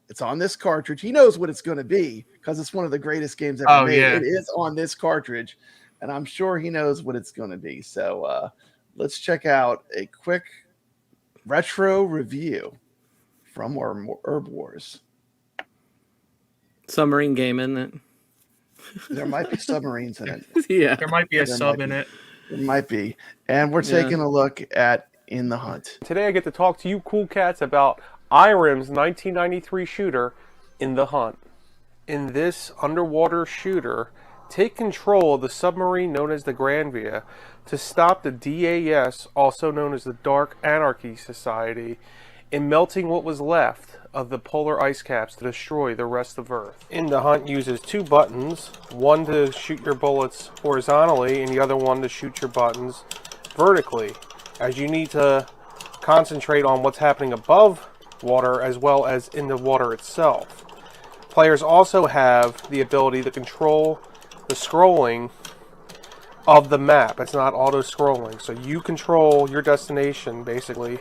Speaker 2: it's on this cartridge. He knows what it's going to be because it's one of the greatest games ever made.
Speaker 4: Yeah.
Speaker 2: It is on this cartridge. And I'm sure he knows what it's going to be. So let's check out a quick retro review from Herb Wars.
Speaker 3: Submarine game, isn't it?
Speaker 2: There might be submarines in it.
Speaker 3: Yeah.
Speaker 4: There might be a sub in it.
Speaker 2: It might be. And we're taking a look at In the Hunt.
Speaker 5: Today I get to talk to you cool cats about IRIM's 1993 shooter, In the Hunt. In this underwater shooter, take control of the submarine known as the Granvia to stop the DAS, also known as the Dark Anarchy Society, in melting what was left of the polar ice caps to destroy the rest of Earth. In the Hunt uses 2 buttons, one to shoot your bullets horizontally and the other one to shoot your buttons vertically, as you need to concentrate on what's happening above water as well as in the water itself. Players also have the ability to control the scrolling of the map. It's not auto-scrolling, so you control your destination, basically.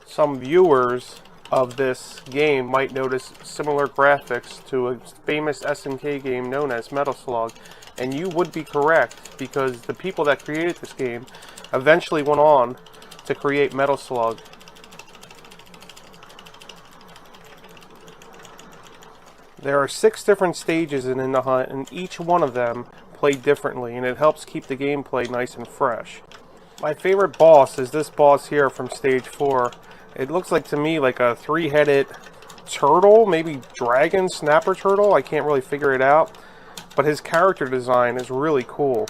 Speaker 5: Some viewers of this game might notice similar graphics to a famous SNK game known as Metal Slug, and you would be correct, because the people that created this game eventually went on to create Metal Slug. There are 6 different stages in the Hunt, and each one of them play differently, and it helps keep the gameplay nice and fresh. My favorite boss is this boss here from stage 4. It looks like to me like a 3-headed turtle, maybe dragon, snapper turtle. I can't really figure it out, but his character design is really cool.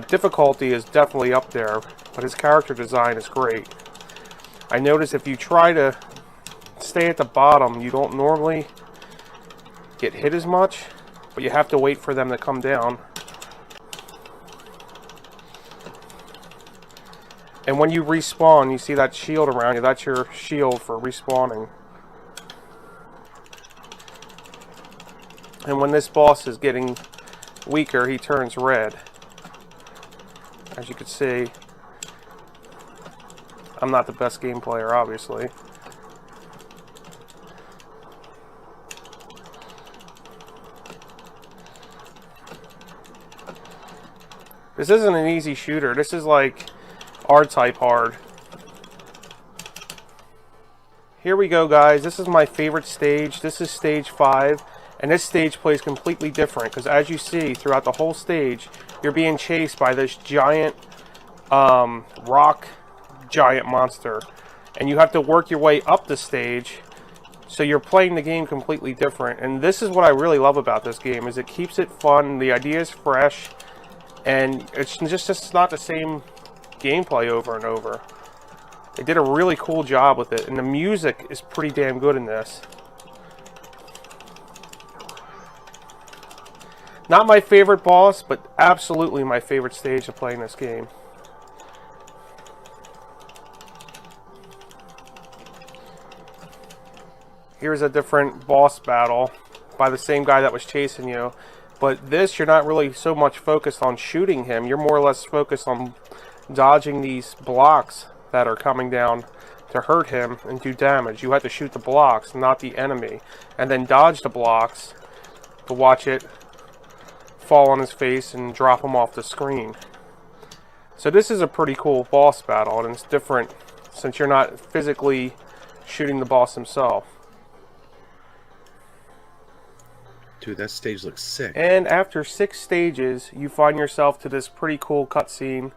Speaker 5: Difficulty is definitely up there, but his character design is great. I notice if you try to stay at the bottom, you don't normally get hit as much, but you have to wait for them to come down. And when you respawn, you see that shield around you. That's your shield for respawning. And when this boss is getting weaker, he turns red. As you can see, I'm not the best game player, obviously. This isn't an easy shooter. This is like R-type hard. Here we go, guys. This is my favorite stage. This is stage 5, and this stage plays completely different because, as you see throughout the whole stage, you're being chased by this giant rock giant monster, and you have to work your way up the stage. So you're playing the game completely different, and this is what I really love about this game, is it keeps it fun. The idea is fresh, and it's just not the same gameplay over and over. They did a really cool job with it, and the music is pretty damn good in this. Not my favorite boss, but absolutely my favorite stage of playing this game. Here's a different boss battle by the same guy that was chasing you. But this, you're not really so much focused on shooting him. You're more or less focused on dodging these blocks that are coming down to hurt him and do damage. You have to shoot the blocks, not the enemy. And then dodge the blocks to watch it fall on his face and drop him off the screen. So this is a pretty cool boss battle, and it's different since you're not physically shooting the boss himself.
Speaker 6: Dude, that stage looks sick.
Speaker 5: And after 6 stages, you find yourself to this pretty cool cutscene.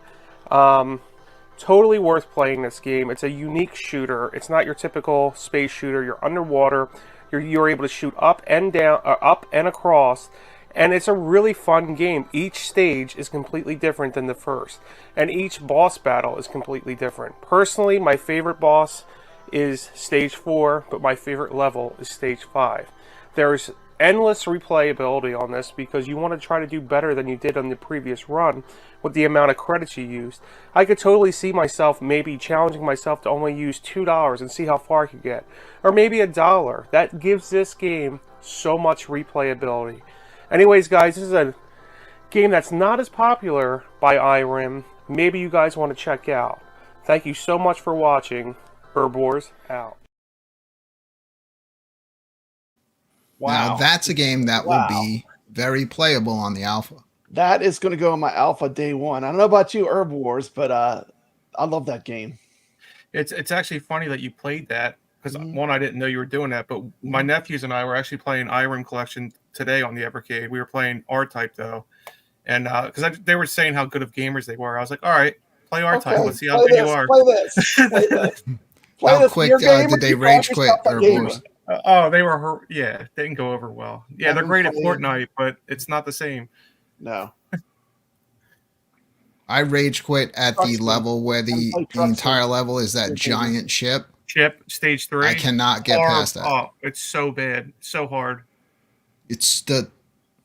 Speaker 5: Totally worth playing this game. It's a unique shooter. It's not your typical space shooter. You're underwater. You're able to shoot up and down, up and across, and it's a really fun game. Each stage is completely different than the first, and each boss battle is completely different. Personally, my favorite boss is stage 4, but my favorite level is stage 5. There's endless replayability on this because you want to try to do better than you did on the previous run with the amount of credits you used. I could totally see myself maybe challenging myself to only use $2 and see how far I could get, or maybe $1. That gives this game so much replayability. Anyways, guys, this is a game that's not as popular by IRIM. Maybe you guys want to check out. Thank you so much for watching. Herbivores out.
Speaker 1: Wow. Now that's a game that will be very playable on the alpha.
Speaker 2: That is going to go in my alpha day one. I don't know about you, Herbivores, but I love that game.
Speaker 4: It's actually funny that you played that because one, I didn't know you were doing that, but my nephews and I were actually playing IRIM Collection today on the Evercade. We were playing R-Type though, and because they were saying how good of gamers they were, I was like, all right, play R-Type. Let's see how good you are.
Speaker 2: Play this. Play this.
Speaker 1: How quick did they rage quit, Herbivores?
Speaker 4: Oh, they were they didn't go over well. Yeah, they're great at Fortnite, but it's not the same.
Speaker 2: No.
Speaker 1: I rage quit at the level where the entire level is that giant ship.
Speaker 4: Stage 3.
Speaker 1: I cannot get past that.
Speaker 4: Oh, it's so bad. So hard.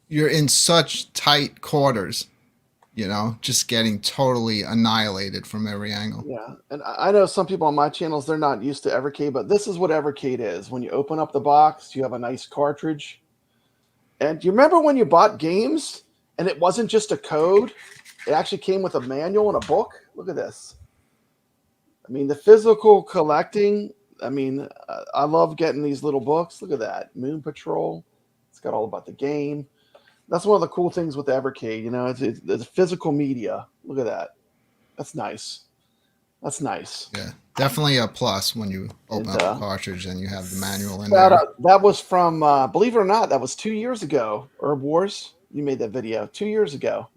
Speaker 1: You're in such tight quarters, you know, just getting totally annihilated from every angle.
Speaker 2: Yeah. And I know some people on my channels, they're not used to Evercade, but this is what Evercade is. When you open up the box, you have a nice cartridge. And do you remember when you bought games and it wasn't just a code? It actually came with a manual and a book. Look at this. I mean, the physical collecting. I mean, I love getting these little books. Look at that. Moon Patrol. It's got all about the game. That's one of the cool things with Evercade. You know, it's physical media. Look at that. That's nice. That's nice.
Speaker 1: Yeah, definitely a plus when you open up the cartridge and you have the manual in there.
Speaker 2: That was from, believe it or not, that was 2 years ago. Herb Wars, you made that video 2 years ago.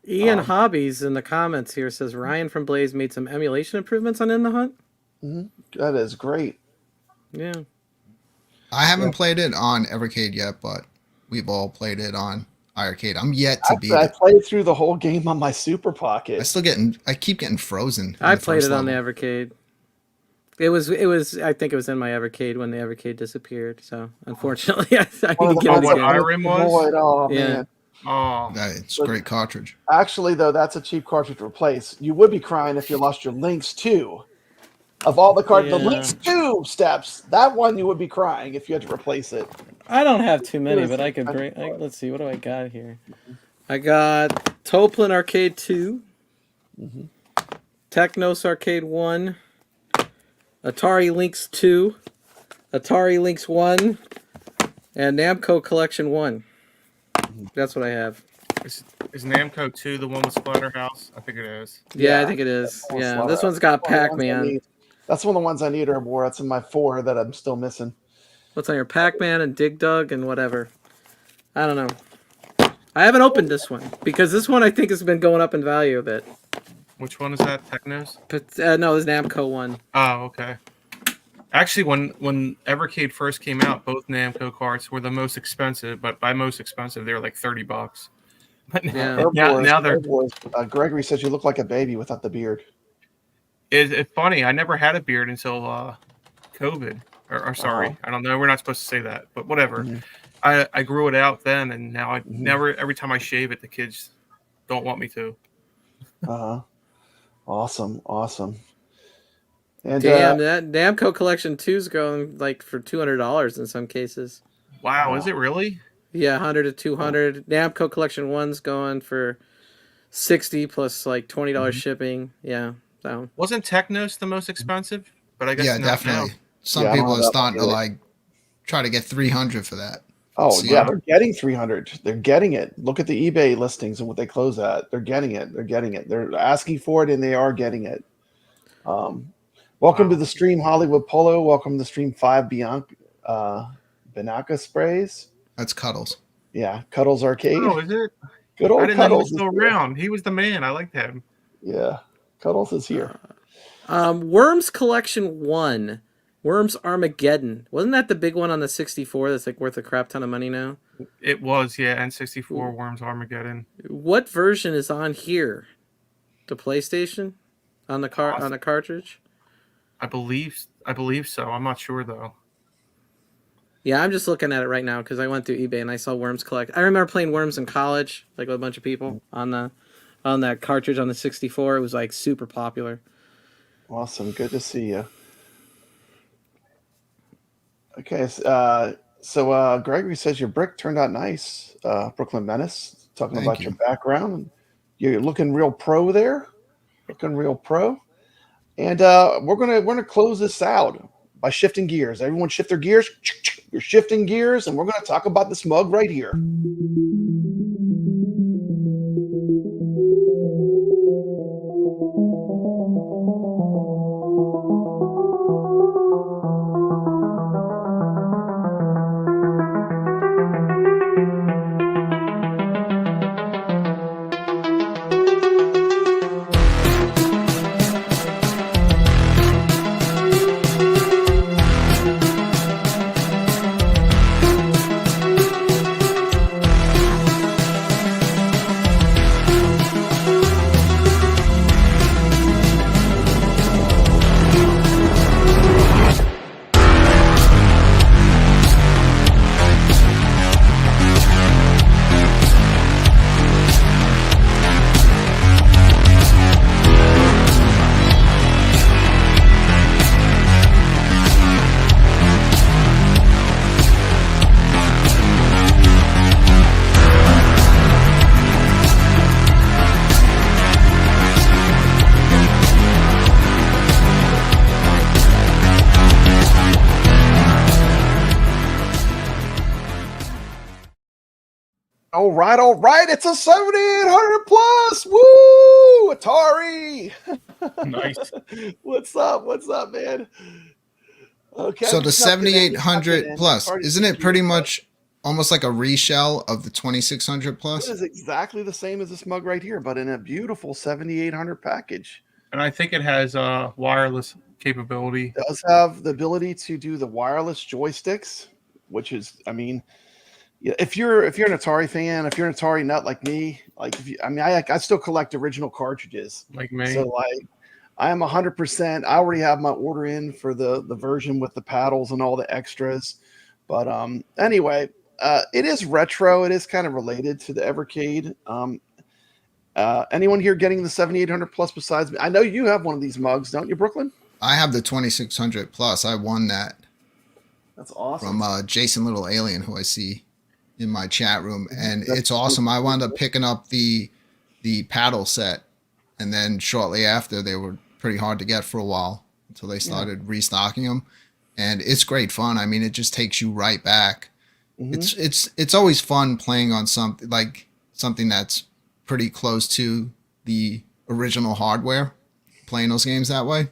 Speaker 3: Ian Hobbies in the comments here says Ryan from Blaze made some emulation improvements on In the Hunt.
Speaker 2: That is great.
Speaker 3: Yeah.
Speaker 1: I haven't played it on Evercade yet, but we've all played it on Arcade. I'm yet to beat it.
Speaker 2: I played through the whole game on my Super Pocket.
Speaker 1: I keep getting frozen.
Speaker 3: I played it on the Evercade. It was. I think it was in my Evercade when the Evercade disappeared. So unfortunately, I need to get it again.
Speaker 4: IRIM was.
Speaker 2: Oh
Speaker 3: yeah.
Speaker 2: man.
Speaker 4: Oh,
Speaker 1: it's a great cartridge.
Speaker 2: Actually, though, that's a cheap cartridge to replace. You would be crying if you lost your Lynx 2. Of all the cards, the Lynx 2 steps, that one you would be crying if you had to replace it.
Speaker 3: I don't have too many, but I could bring. Let's see, what do I got here? I got Toplin Arcade 2, Technos Arcade 1, Atari Lynx 2, Atari Lynx 1, and Namco Collection 1. That's what I have.
Speaker 4: Is Namco 2 the one with Splatterhouse? I think it is.
Speaker 3: Yeah, I think it is. Yeah, this one's got Pac-Man.
Speaker 2: That's one of the ones I need, Herb War. That's in my 4 that I'm still missing.
Speaker 3: What's on your Pac-Man and Dig Dug and whatever? I don't know. I haven't opened this one because this one I think has been going up in value a bit.
Speaker 4: Which one is that? Technos?
Speaker 3: But no, it's Namco one.
Speaker 4: Oh, okay. Actually, when Evercade first came out, both Namco carts were the most expensive, but by most expensive, they were like $30. But now they're.
Speaker 2: Gregory says you look like a baby without the beard.
Speaker 4: It's funny. I never had a beard until COVID. Or sorry, I don't know. We're not supposed to say that, but whatever. I grew it out then, and now I never. Every time I shave it, the kids don't want me to.
Speaker 2: Awesome. And
Speaker 3: damn, that Namco Collection 2's going like for $200 in some cases.
Speaker 4: Wow, is it really?
Speaker 3: Yeah, 100 to 200. Namco Collection 1's going for 60 plus like $20 shipping. Yeah. So
Speaker 4: wasn't Technos the most expensive? But I guess
Speaker 1: definitely.
Speaker 4: Now.
Speaker 1: Some people are starting to like try to get 300 for that.
Speaker 2: Oh yeah, they're getting 300. They're getting it. Look at the eBay listings and what they close at. They're getting it. They're asking for it, and they are getting it. Welcome
Speaker 4: Wow.
Speaker 2: to the stream, Hollywood Polo. Welcome to stream 5 Banaka Sprays.
Speaker 1: That's Cuddles.
Speaker 2: Yeah, Cuddles Arcade.
Speaker 4: Oh, is it?
Speaker 2: Good
Speaker 4: I
Speaker 2: old
Speaker 4: didn't know he was
Speaker 2: Cuddles is
Speaker 4: still
Speaker 2: here.
Speaker 4: around. He was the man. I liked him.
Speaker 2: Yeah, Cuddles is here.
Speaker 3: Worms Collection 1. Worms Armageddon. Wasn't that the big one on the 64 that's like worth a crap ton of money now?
Speaker 4: It was, yeah, N64 Worms Armageddon.
Speaker 3: What version is on here? The PlayStation? On the cartridge?
Speaker 4: I believe so. I'm not sure though.
Speaker 3: Yeah, I'm just looking at it right now because I went through eBay and I saw Worms Collect. I remember playing Worms in college, like with a bunch of people on that cartridge on the 64. It was like super popular.
Speaker 2: Awesome. Good to see you. Okay, so Gregory says your brick turned out nice. Brooklyn Menace, talking
Speaker 1: Thank
Speaker 2: about
Speaker 1: you.
Speaker 2: your background. You're looking real pro there. Looking real pro. And we're gonna close this out by shifting gears. Everyone shift their gears. You're shifting gears, and we're gonna talk about this mug right here. All right. It's a 7800 plus. Woo! Atari.
Speaker 4: Nice.
Speaker 2: What's up, man? Okay.
Speaker 1: So
Speaker 2: I'm
Speaker 1: the
Speaker 2: just not gonna-
Speaker 1: 7800 plus,
Speaker 2: Atari's
Speaker 1: isn't it
Speaker 2: computer.
Speaker 1: pretty much almost like a reshell of the 2600
Speaker 2: It
Speaker 1: plus?
Speaker 2: is exactly the same as this mug right here, but in a beautiful 7800 package.
Speaker 4: And I think it has wireless capability.
Speaker 2: It does have the ability to do the wireless joysticks, which is, I mean, yeah, if you're an Atari fan, if you're an Atari nut like me, like I still collect original cartridges.
Speaker 4: Like me.
Speaker 2: So like I am 100%. I already have my order in for the version with the paddles and all the extras. But anyway, it is retro. It is kind of related to the Evercade. Anyone here getting the 7800 plus besides me? I know you have one of these mugs, don't you, Brooklyn?
Speaker 1: I have the 2600 plus. I won that
Speaker 2: That's awesome.
Speaker 1: from Jason Little Alien, who I see in my chat room, and
Speaker 2: That's
Speaker 1: it's awesome. I wound up picking up the paddle set, and then shortly after they were pretty hard to get for a while until they started restocking them, and it's great fun. I mean, it just takes you right back. It's always fun playing on something that's pretty close to the original hardware, playing those games that way.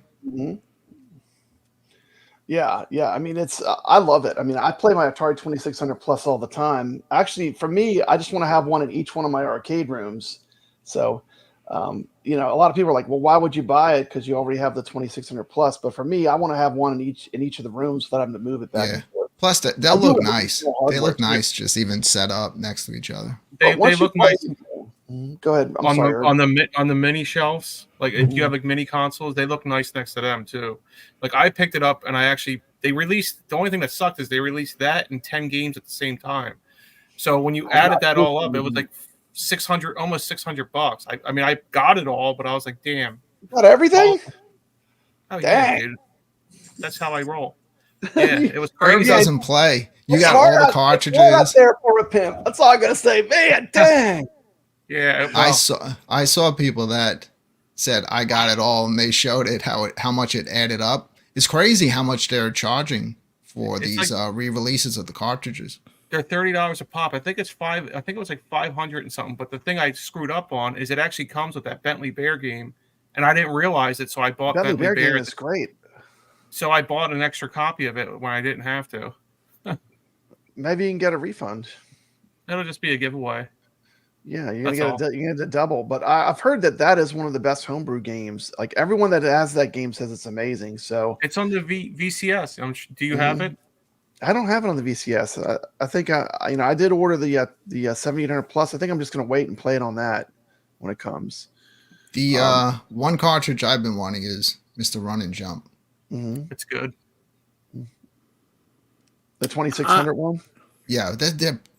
Speaker 2: Yeah. I mean, it's I love it. I mean, I play my Atari 2600 plus all the time. Actually, for me, I just want to have one in each one of my arcade rooms. So, a lot of people are like, "Well, why would you buy it? Because you already have the 2600 plus." But for me, I want to have one in each of the rooms without having to move it back and forth.
Speaker 1: Plus,
Speaker 2: I
Speaker 1: they'll
Speaker 2: do
Speaker 1: look
Speaker 2: it with
Speaker 1: nice.
Speaker 2: the
Speaker 1: They look
Speaker 2: hardware,
Speaker 1: nice just even set up next to each other.
Speaker 4: They
Speaker 2: But once you
Speaker 4: look
Speaker 2: play-
Speaker 4: nice
Speaker 2: Go ahead. I'm
Speaker 4: on
Speaker 2: sorry.
Speaker 4: the mini shelves. Like if you have like mini consoles, they look nice next to them too. Like I picked it up and they released, the only thing that sucked is they released that and 10 games at the same time. So when you added that all up, it was like 600, almost $600. I mean, I got it all, but I was like, damn.
Speaker 2: Got everything?
Speaker 4: Oh
Speaker 2: Dang.
Speaker 4: yeah, dude. That's how I roll. Yeah, it was
Speaker 1: Herb
Speaker 4: crazy.
Speaker 1: doesn't play. You
Speaker 2: It's
Speaker 1: got
Speaker 2: hard
Speaker 1: all the
Speaker 2: out- it's hard out
Speaker 1: cartridges.
Speaker 2: there for a pimp. That's all I gotta say. Man, dang.
Speaker 4: Yeah,
Speaker 1: I saw people that said I got it all, and they showed it how much it added up. It's crazy how much they're charging for
Speaker 4: It's
Speaker 1: these
Speaker 4: like-
Speaker 1: re-releases of the cartridges.
Speaker 4: they're $30 a pop. I think it was like 500 and something. But the thing I screwed up on is it actually comes with that Bentley Bear game, and I didn't realize it, so I bought
Speaker 2: Bentley
Speaker 4: Bentley
Speaker 2: Bear
Speaker 4: Bear.
Speaker 2: game is great.
Speaker 4: So I bought an extra copy of it when I didn't have to.
Speaker 2: Maybe you can get a refund.
Speaker 4: It'll just be a giveaway.
Speaker 2: Yeah, you're
Speaker 4: That's
Speaker 2: gonna
Speaker 4: all.
Speaker 2: get you're gonna get a double. But I've heard that is one of the best homebrew games. Like everyone that has that game says it's amazing. So
Speaker 4: It's on the VCS. Do you have it?
Speaker 2: I don't have it on the VCS. I think I did order the 7800 plus. I think I'm just gonna wait and play it on that when it comes.
Speaker 1: The one cartridge I've been wanting is Mr. Run and Jump.
Speaker 4: It's good.
Speaker 2: The 2600 one.
Speaker 1: Yeah,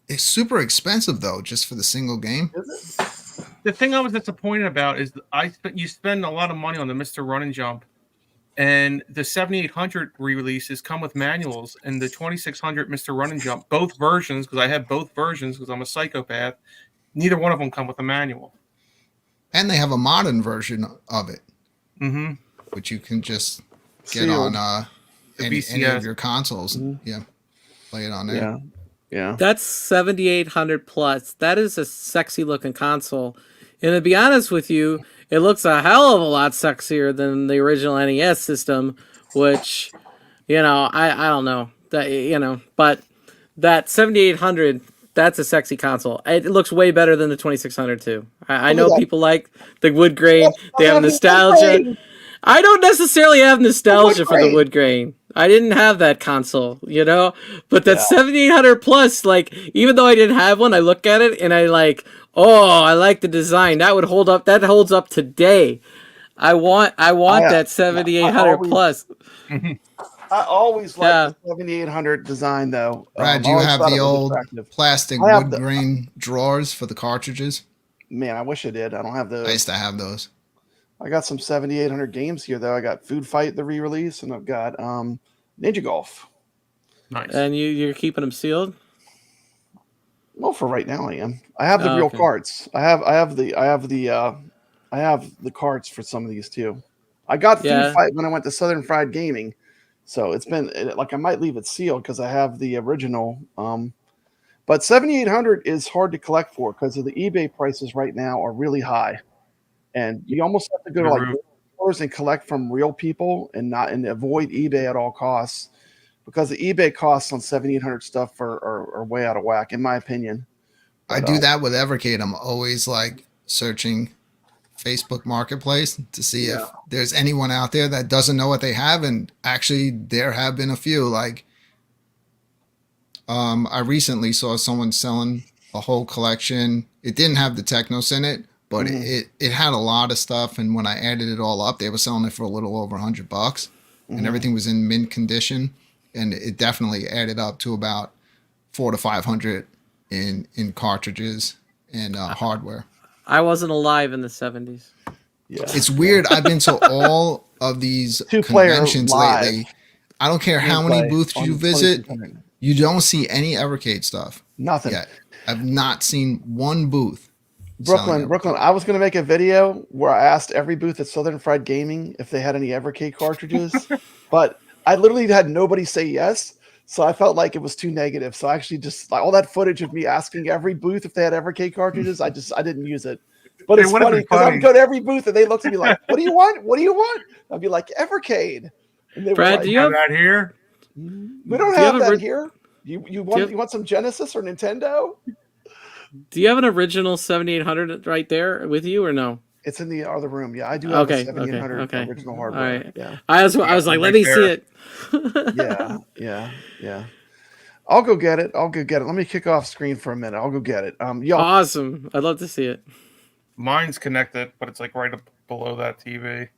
Speaker 1: it's super expensive though, just for the single game.
Speaker 4: The thing I was disappointed about is you spend a lot of money on the Mr. Run and Jump, and the 7800 re-releases come with manuals, and the 2600 Mr. Run and Jump, both versions, because I have both versions because I'm a psychopath, neither one of them come with a manual.
Speaker 1: And they have a modern version of it, which you can just get
Speaker 2: Sealed.
Speaker 1: on any of your consoles. Yeah, play it on there.
Speaker 2: Yeah.
Speaker 3: That's 7800 plus. That is a sexy looking console. And to be honest with you, it looks a hell of a lot sexier than the original NES system, which, I don't know. But that 7800, that's a sexy console. It looks way better than the 2600 too. I know people like the wood grain. They have nostalgia. I don't necessarily have nostalgia for the wood grain. I didn't have that console, but that 7800 plus, like, even though I didn't have one, I look at it and I like the design. That would hold up. That holds up today. I want that 7800 plus.
Speaker 2: I always liked the 7800 design though.
Speaker 1: Brad, do you have the old plastic wood grain drawers for the cartridges?
Speaker 2: Man, I wish I did. I don't have those.
Speaker 1: I used to have those.
Speaker 2: I got some 7800 games here though. I got Food Fight, the re-release, and I've got Ninja Golf.
Speaker 4: Nice.
Speaker 3: And you're keeping them sealed?
Speaker 2: Well, for right now I am. I have the real cards. I have the cards for some of these too. I got Food Fight when I went to Southern Fried Gaming. So it's been like I might leave it sealed because I have the original. But 7800 is hard to collect for because of the eBay prices right now are really high. And you almost have to go to like stores and collect from real people and avoid eBay at all costs because the eBay costs on 7800 stuff are way out of whack, in my opinion. But,
Speaker 1: I do that with Evercade. I'm always like searching Facebook Marketplace to see if there's anyone out there that doesn't know what they have. And actually, there have been a few. Like, I recently saw someone selling a whole collection. It didn't have the Technos in it, but it had a lot of stuff. And when I added it all up, they were selling it for a little over $100, and everything was in mint condition. And it definitely added up to about $400 to $500 in cartridges and hardware.
Speaker 3: I wasn't alive in the 70s.
Speaker 2: Yeah.
Speaker 1: It's weird. I've been to all of these conventions lately. I don't care how many booths you visit. You don't see any Evercade stuff.
Speaker 2: Nothing.
Speaker 1: Yet. I've not seen one booth.
Speaker 2: Brooklyn. I was going to make a video where I asked every booth at Southern Fried Gaming if they had any Evercade cartridges, but I literally had nobody say yes. So I felt like it was too negative. So I actually just like all that footage of me asking every booth if they had Evercade cartridges. I didn't use it. But it's funny because I would go to every booth and they looked at me like, "What do you want? What do you want?" I'd be like, "Evercade." And they
Speaker 3: Brad,
Speaker 2: were like,
Speaker 3: do you have
Speaker 4: that here?
Speaker 2: We don't have that here. You want some Genesis or Nintendo?
Speaker 3: Do you have an original 7800 right there with you or no?
Speaker 2: It's in the other room. Yeah, I do have a 7800 original hardware.
Speaker 3: All right.
Speaker 2: Yeah.
Speaker 3: I was like, let me see it.
Speaker 2: Yeah. I'll go get it. Let me kick off screen for a minute. I'll go get it.
Speaker 3: Awesome. I'd love to see it.
Speaker 4: Mine's connected, but it's like right up below that TV.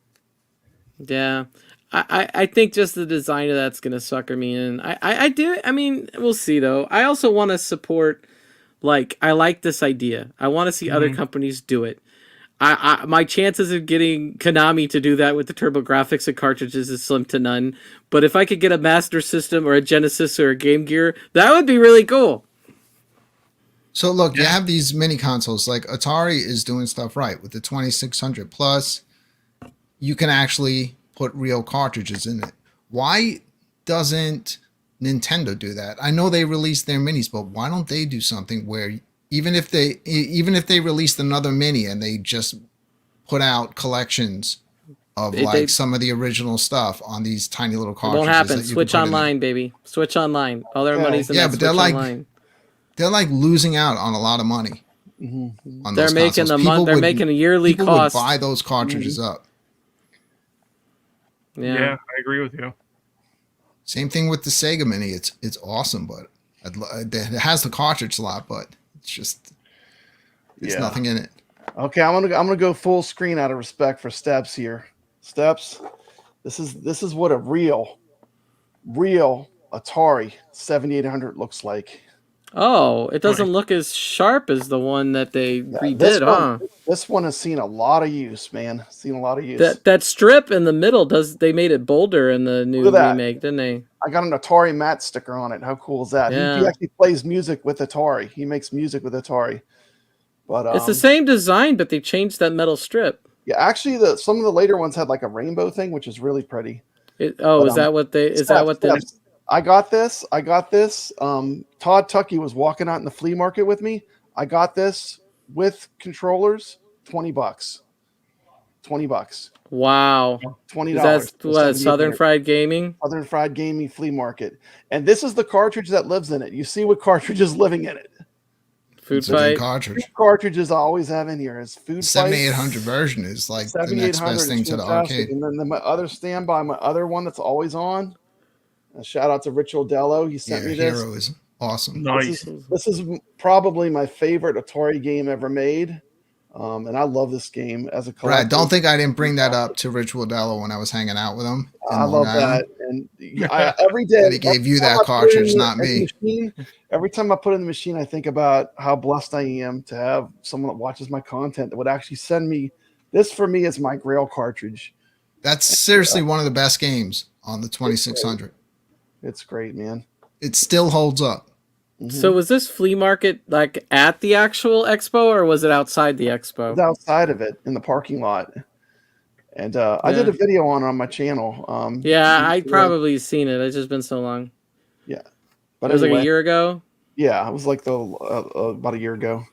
Speaker 3: Yeah. I think just the design of that's gonna sucker me in. I do. I mean, we'll see though. I also want to support. Like, I like this idea. I want to see other companies do it. My chances of getting Konami to do that with the TurboGrafx and cartridges is slim to none. But if I could get a Master System or a Genesis or a Game Gear, that would be really cool.
Speaker 1: So look, you have these mini consoles. Like Atari is doing stuff right with the 2600 plus. You can actually put real cartridges in it. Why doesn't Nintendo do that? I know they released their minis, but why don't they do something where even if they released another mini and they just put out collections of
Speaker 3: They-
Speaker 1: like
Speaker 3: they-
Speaker 1: some of the original stuff on these tiny little
Speaker 3: It
Speaker 1: cartridges.
Speaker 3: won't happen.
Speaker 1: that you
Speaker 3: Switch
Speaker 1: can put in there.
Speaker 3: online, baby. Switch online. All their
Speaker 2: Yeah.
Speaker 3: money's in
Speaker 1: Yeah,
Speaker 3: that
Speaker 1: but they're
Speaker 3: Switch
Speaker 1: like-
Speaker 3: online.
Speaker 1: They're like losing out on a lot of money on
Speaker 3: They're
Speaker 1: those
Speaker 3: making
Speaker 1: consoles.
Speaker 3: the they're making a yearly
Speaker 1: people
Speaker 3: cost.
Speaker 1: would buy those cartridges up.
Speaker 4: Yeah, I agree with you.
Speaker 1: Same thing with the Sega Mini. It's awesome, but it has the cartridge slot, but it's
Speaker 2: Yeah.
Speaker 1: nothing in it.
Speaker 2: Okay, I'm gonna go full screen out of respect for Steps here. Steps, this is what a real Atari 7800 looks like.
Speaker 3: Oh, it doesn't look as sharp as the one that they redid, huh?
Speaker 2: This one has seen a lot of use, man. Seen a lot of use.
Speaker 3: That strip in the middle they made it bolder in the new
Speaker 2: Look at that.
Speaker 3: remake, didn't they?
Speaker 2: I got an Atari Matt sticker on it. How cool is that?
Speaker 3: Yeah.
Speaker 2: He actually plays music with Atari. He makes music with Atari. But
Speaker 3: It's the same design, but they changed that metal strip.
Speaker 2: yeah, actually, some of the later ones had like a rainbow thing, which is really pretty.
Speaker 3: Is
Speaker 2: But,
Speaker 3: that what they? Is that what they?
Speaker 2: Steps. I got this. Todd Tucky was walking out in the flea market with me. I got this with controllers, $20. $20.
Speaker 3: Wow.
Speaker 2: $20.
Speaker 3: Is that what Southern Fried Gaming?
Speaker 2: Southern Fried Gaming Flea Market. And this is the cartridge that lives in it. You see what cartridge is living in it.
Speaker 3: Food
Speaker 1: It's a good
Speaker 3: fight.
Speaker 1: cartridge.
Speaker 2: Two cartridges I always have in here is Food Fight.
Speaker 1: 7800 version is like the next
Speaker 2: 7800
Speaker 1: best thing
Speaker 2: is
Speaker 1: to the
Speaker 2: fantastic.
Speaker 1: arcade.
Speaker 2: And then my other standby, my other one that's always on. A shout out to Rich Odello. He
Speaker 1: Yeah,
Speaker 2: sent me this.
Speaker 1: Hero is awesome.
Speaker 4: Nice.
Speaker 2: This is probably my favorite Atari game ever made. And I love this game as a collector.
Speaker 1: Brad, don't think I didn't bring that up to Rich Waddell when I was hanging out with him. in
Speaker 2: I
Speaker 1: Long
Speaker 2: love
Speaker 1: Island.
Speaker 2: that. And every day.
Speaker 1: And he gave you that
Speaker 2: every time I put it
Speaker 1: cartridge,
Speaker 2: in
Speaker 1: not
Speaker 2: the
Speaker 1: me.
Speaker 2: machine, every time I put it in the machine, I think about how blessed I am to have someone that watches my content that would actually send me. This for me is my Grail cartridge.
Speaker 1: That's seriously one of the best games on the 2600.
Speaker 2: It's great, man.
Speaker 1: It still holds up.
Speaker 3: So was this flea market like at the actual expo or was it outside the expo?
Speaker 2: It's outside of it in the parking lot. And I did a video on my channel.
Speaker 3: Yeah, I'd probably seen it. It's just been so long.
Speaker 2: Yeah. But
Speaker 3: It was like
Speaker 2: anyway,
Speaker 3: a year ago.
Speaker 2: Yeah, it was like about a year ago.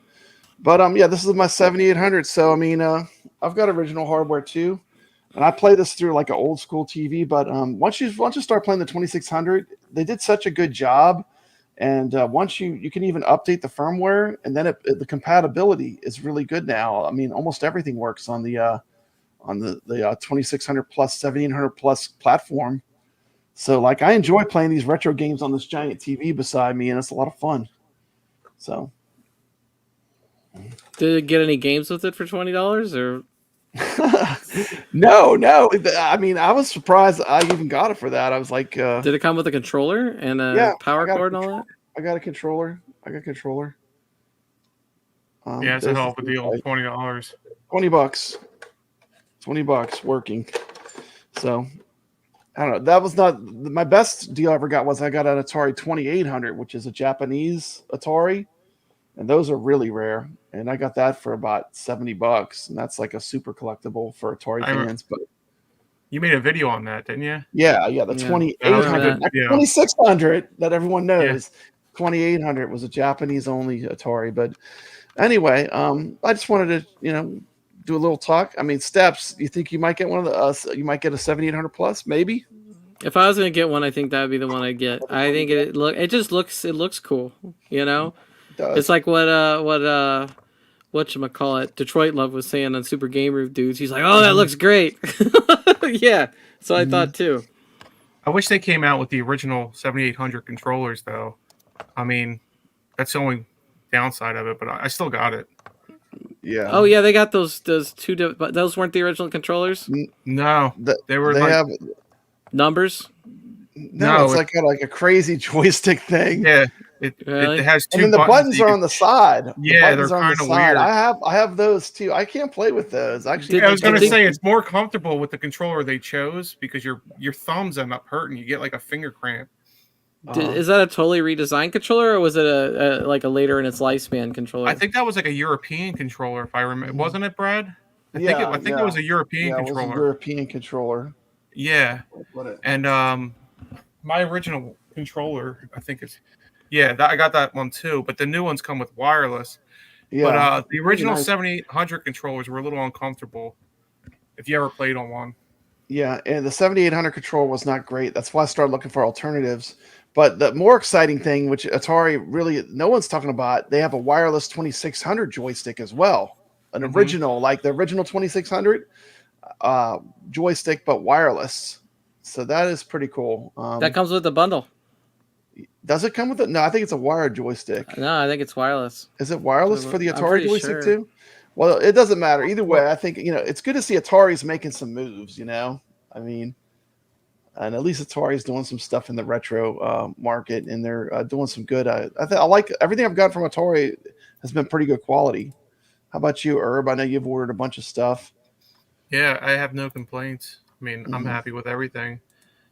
Speaker 2: But yeah, this is my 7800. So I mean, I've got original hardware too, and I play this through like an old school TV. But once you start playing the 2600, they did such a good job. And once you can even update the firmware, and then the compatibility is really good now. I mean, almost everything works on the 2600 plus 7800 plus platform. So like I enjoy playing these retro games on this giant TV beside me, and it's a lot of fun. So
Speaker 3: Did it get any games with it for $20 or?
Speaker 2: no. I mean, I was surprised I even got it for that. I was like,
Speaker 3: Did it come with a controller and a
Speaker 2: yeah,
Speaker 3: power
Speaker 2: I got a
Speaker 3: cord and all that?
Speaker 2: I got a controller.
Speaker 4: Yeah, it's a hell of a deal.
Speaker 2: like
Speaker 4: $20.
Speaker 2: $20. $20 working. So I don't know. That was not my best deal I ever got. Was I got an Atari 2800, which is a Japanese Atari, and those are really rare. And I got that for about $70, and that's like a super collectible for Atari fans. But
Speaker 4: You made a video on that, didn't you?
Speaker 2: yeah, the
Speaker 3: Yeah.
Speaker 2: 2800,
Speaker 4: Yeah.
Speaker 2: 2600 that everyone knows. 2800 was a Japanese only Atari. But anyway, I just wanted to do a little talk. I mean, Steps, you think you might get one of the you might get a 7800 plus, maybe?
Speaker 3: If I was gonna get one, I think that would be the one I'd get. I think it looks cool. You know,
Speaker 2: It does.
Speaker 3: it's like whatchamacallit, Detroit Love was saying on Super Game Roof Dudes. He's like, oh, that looks great. Yeah, so I thought too.
Speaker 4: I wish they came out with the original 7800 controllers, though. I mean, that's the only downside of it, but I still got it.
Speaker 2: Yeah.
Speaker 3: Oh yeah, they got those two, but those weren't the original controllers.
Speaker 4: No, they were like,
Speaker 2: have
Speaker 3: Numbers.
Speaker 2: no, it's like a crazy joystic thing.
Speaker 4: yeah, it
Speaker 3: Really?
Speaker 4: has two
Speaker 2: And then the buttons
Speaker 4: you
Speaker 2: are
Speaker 4: can-
Speaker 2: on the side.
Speaker 4: Yeah,
Speaker 2: the buttons
Speaker 4: they're
Speaker 2: are on the
Speaker 4: kinda
Speaker 2: side.
Speaker 4: weird.
Speaker 2: I have those too. I can't play with those. Actually,
Speaker 4: Yeah, I was going to
Speaker 3: think-
Speaker 4: say it's more comfortable with the controller they chose because your thumbs end up hurting. You get like a finger cramp.
Speaker 3: Is that a totally redesigned controller, or was it a like a later in its lifespan controller?
Speaker 4: I think that was like a European controller, if I remember. Wasn't it, Brad? I think it was a European
Speaker 2: yeah, it was a
Speaker 4: controller.
Speaker 2: European controller.
Speaker 4: Yeah, and my original controller, I think it's I got that one too. But the new ones come with wireless.
Speaker 2: Yeah.
Speaker 4: But the original
Speaker 2: nice.
Speaker 4: 7800 controllers were a little uncomfortable. If you ever played on one.
Speaker 2: Yeah, and the 7800 controller was not great. That's why I started looking for alternatives. But the more exciting thing, which Atari really no one's talking about, they have a wireless 2600 joystick as well. An original, like the original 2600 joystick, but wireless. So that is pretty cool.
Speaker 3: That comes with the bundle.
Speaker 2: Does it come with it? No, I think it's a wired joystick.
Speaker 3: No, I think it's wireless.
Speaker 2: Is it wireless for the
Speaker 3: I'm
Speaker 2: Atari
Speaker 3: pretty
Speaker 2: joystick
Speaker 3: sure.
Speaker 2: too? Well, it doesn't matter. Either way, I think, it's good to see Atari's making some moves, I mean, and at least Atari's doing some stuff in the retro market, and they're doing some good. I like everything I've got from Atari has been pretty good quality. How about you, Herb? I know you've ordered a bunch of stuff.
Speaker 4: Yeah, I have no complaints. I mean, I'm happy with everything.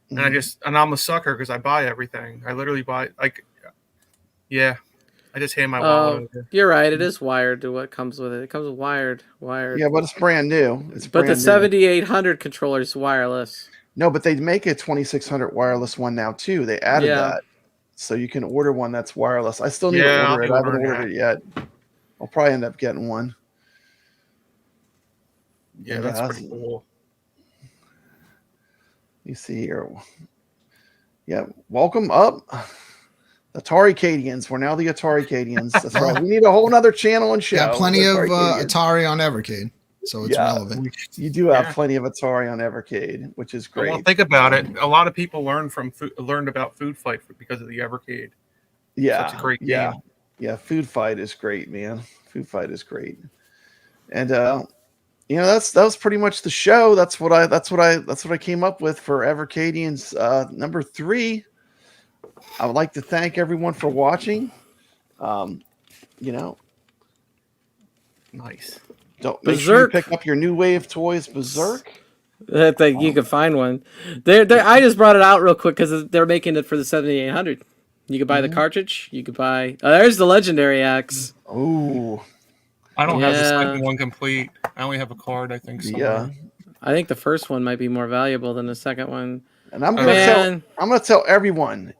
Speaker 4: And
Speaker 2: Mm-hmm.
Speaker 4: I'm a sucker because I buy everything. I literally buy, yeah, I just hand my
Speaker 3: Oh,
Speaker 4: wallet over.
Speaker 3: you're right. It is wired to what comes with it. It comes with wired.
Speaker 2: Yeah, but it's brand new. It's
Speaker 3: But the
Speaker 2: brand new.
Speaker 3: 7800 controller is wireless.
Speaker 2: No, but they make a 2600 wireless one now too. They added that, so you can order one that's wireless. I still need to
Speaker 4: Yeah,
Speaker 2: order it.
Speaker 4: I'll
Speaker 2: I
Speaker 4: be
Speaker 2: haven't
Speaker 4: ordering
Speaker 2: ordered it yet. I'll probably end up getting one.
Speaker 4: Yeah, that's pretty cool.
Speaker 2: You see here. Yeah, welcome up. Atari-Cadians. We're now the Atari-Cadians. That's right. We need a whole nother channel and show.
Speaker 1: Got plenty of
Speaker 2: Atari-Cadians.
Speaker 1: Atari on Evercade, so it's relevant.
Speaker 2: You do have plenty of Atari on Evercade, which is great.
Speaker 4: Well, think about it. A lot of people learned about Food Fight because of the Evercade.
Speaker 2: Yeah,
Speaker 4: such a great game.
Speaker 2: Yeah. Food Fight is great, man. Food Fight is great, and that was pretty much the show. That's what I came up with for Evercadians number 3. I would like to thank everyone for watching.
Speaker 4: Nice.
Speaker 2: Don't make sure you
Speaker 3: Berserk.
Speaker 2: pick up your new wave toys, Berserk.
Speaker 3: I think you can find one. I just brought it out real quick because they're making it for the 7800. You could buy the cartridge. You could buy. There's the legendary axe.
Speaker 2: Oh,
Speaker 4: I don't have the second one complete. I only have a card, I think. Somewhere.
Speaker 3: I think the first one might be more valuable than the second one.
Speaker 2: And I'm gonna tell everyone,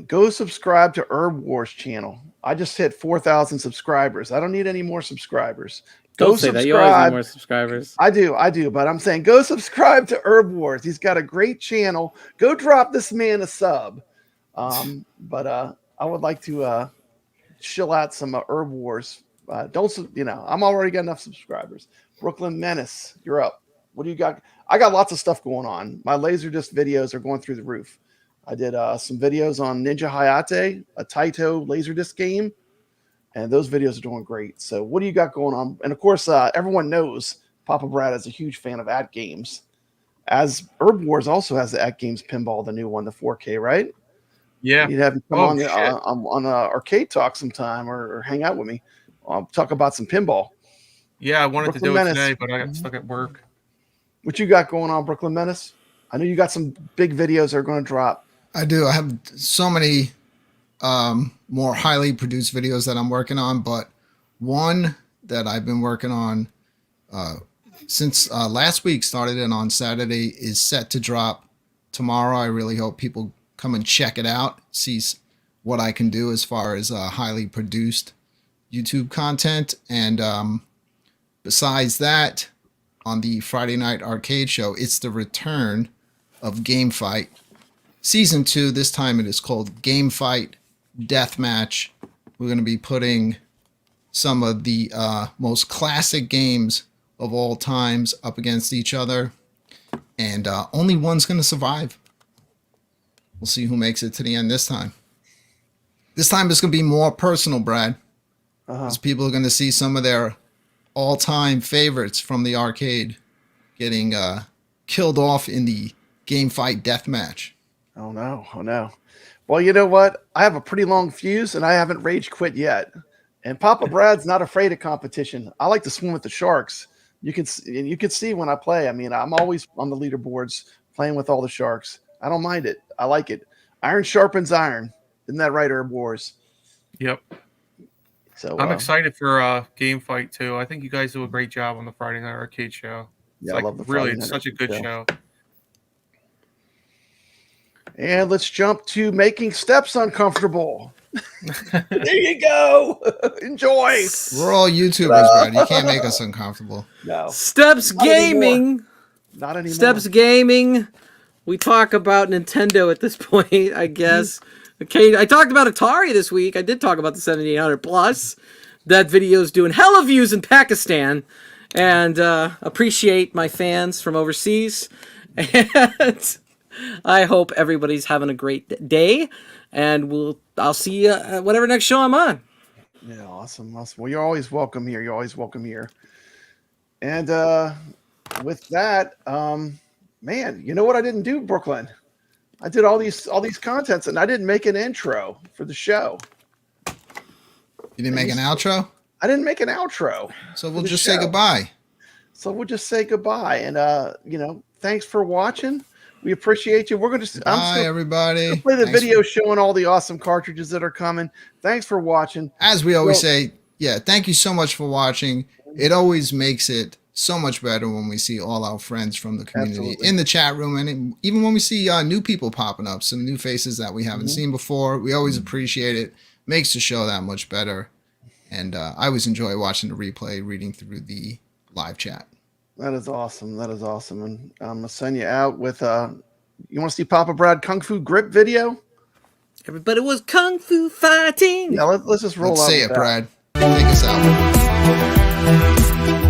Speaker 2: go subscribe to Herb Wars channel. I just hit 4,000 subscribers. I don't need any more subscribers.
Speaker 3: Don't say that. You always need more subscribers.
Speaker 2: I do, but I'm saying go subscribe to Herb Wars. He's got a great channel. Go drop this man a sub. But I would like to chill out some Herb Wars. I'm already got enough subscribers. Brooklyn Menace, you're up. What do you got? I got lots of stuff going on. My Laserdisc videos are going through the roof. I did some videos on Ninja Hayate, a Taito Laserdisc game, and those videos are doing great. So what do you got going on? And of course, everyone knows Papa Brad is a huge fan of At Games, as Herb Wars also has the At Games pinball, the new one, the 4K, right?
Speaker 4: Yeah.
Speaker 2: You'd have him come on Arcade Talk sometime or hang out with me. Talk about some pinball.
Speaker 4: Yeah, I wanted
Speaker 2: Brooklyn
Speaker 4: to do it
Speaker 2: Menace.
Speaker 4: today, but I got stuck at work.
Speaker 2: What you got going on, Brooklyn Menace? I know you got some big videos that are going to drop.
Speaker 1: I do. I have so many more highly produced videos that I'm working on, but one that I've been working on since last week started and on Saturday is set to drop tomorrow. I really hope people come and check it out, see what I can do as far as highly produced YouTube content. And besides that, on the Friday Night Arcade Show, it's the return of Game Fight Season 2. This time it is called Game Fight Deathmatch. We're going to be putting some of the most classic games of all times up against each other, and only one's going to survive. We'll see who makes it to the end this time. This time it's going to be more personal, Brad. Because people are going to see some of their all-time favorites from the arcade getting killed off in the Game Fight Deathmatch.
Speaker 2: Oh no. Well, you know what? I have a pretty long fuse and I haven't rage quit yet. And Papa Brad's not afraid of competition. I like to swim with the sharks. You can see when I play. I mean, I'm always on the leaderboards playing with all the sharks. I don't mind it. I like it. Iron sharpens iron. Isn't that right, Herb Wars?
Speaker 4: Yep.
Speaker 2: So
Speaker 4: I'm excited for Game Fight too. I think you guys do a great job on the Friday Night Arcade Show.
Speaker 2: Yeah, I love the Friday
Speaker 4: It's
Speaker 2: Night
Speaker 4: such a good
Speaker 2: Arcade
Speaker 4: show.
Speaker 2: And let's jump to making steps uncomfortable. There you go. Enjoy.
Speaker 1: We're all YouTubers, Brad. You can't make us uncomfortable.
Speaker 2: No.
Speaker 3: Steps
Speaker 2: Not anymore.
Speaker 3: Gaming.
Speaker 2: Not anymore.
Speaker 3: Steps Gaming. We talk about Nintendo at this point, I guess. Okay, I talked about Atari this week. I did talk about the 7800 Plus. That video is doing hella views in Pakistan, and appreciate my fans from overseas. And I hope everybody's having a great day, and I'll see you at whatever next show I'm on.
Speaker 2: Yeah, awesome. Well, you're always welcome here. You're always welcome here. And with that, man, you know what I didn't do, Brooklyn? I did all these contents, and I didn't make an intro for the show.
Speaker 1: You didn't make an outro?
Speaker 2: I didn't make an outro.
Speaker 1: So we'll just say goodbye.
Speaker 2: So we'll just say goodbye. And, you know, thanks for watching. We appreciate you. We're going to
Speaker 1: bye, everybody.
Speaker 2: Play the video showing all the awesome cartridges that are coming. Thanks for watching.
Speaker 1: As we always say, yeah, thank you so much for watching. It always makes it so much better when we see all our friends from the community in the chat room, and even when we see new people popping up, some new faces that we haven't seen before. We always appreciate it. Makes the show that much better. And I always enjoy watching the replay, reading through the live chat.
Speaker 2: That is awesome. That is awesome. And I'm gonna send you out with you want to see Papa Brad Kung Fu grip video?
Speaker 3: Everybody was Kung Fu fighting.
Speaker 2: Yeah, let's just roll.
Speaker 1: Let's
Speaker 2: out
Speaker 1: say
Speaker 2: with
Speaker 1: it,
Speaker 2: that.
Speaker 1: Brad. Take us out.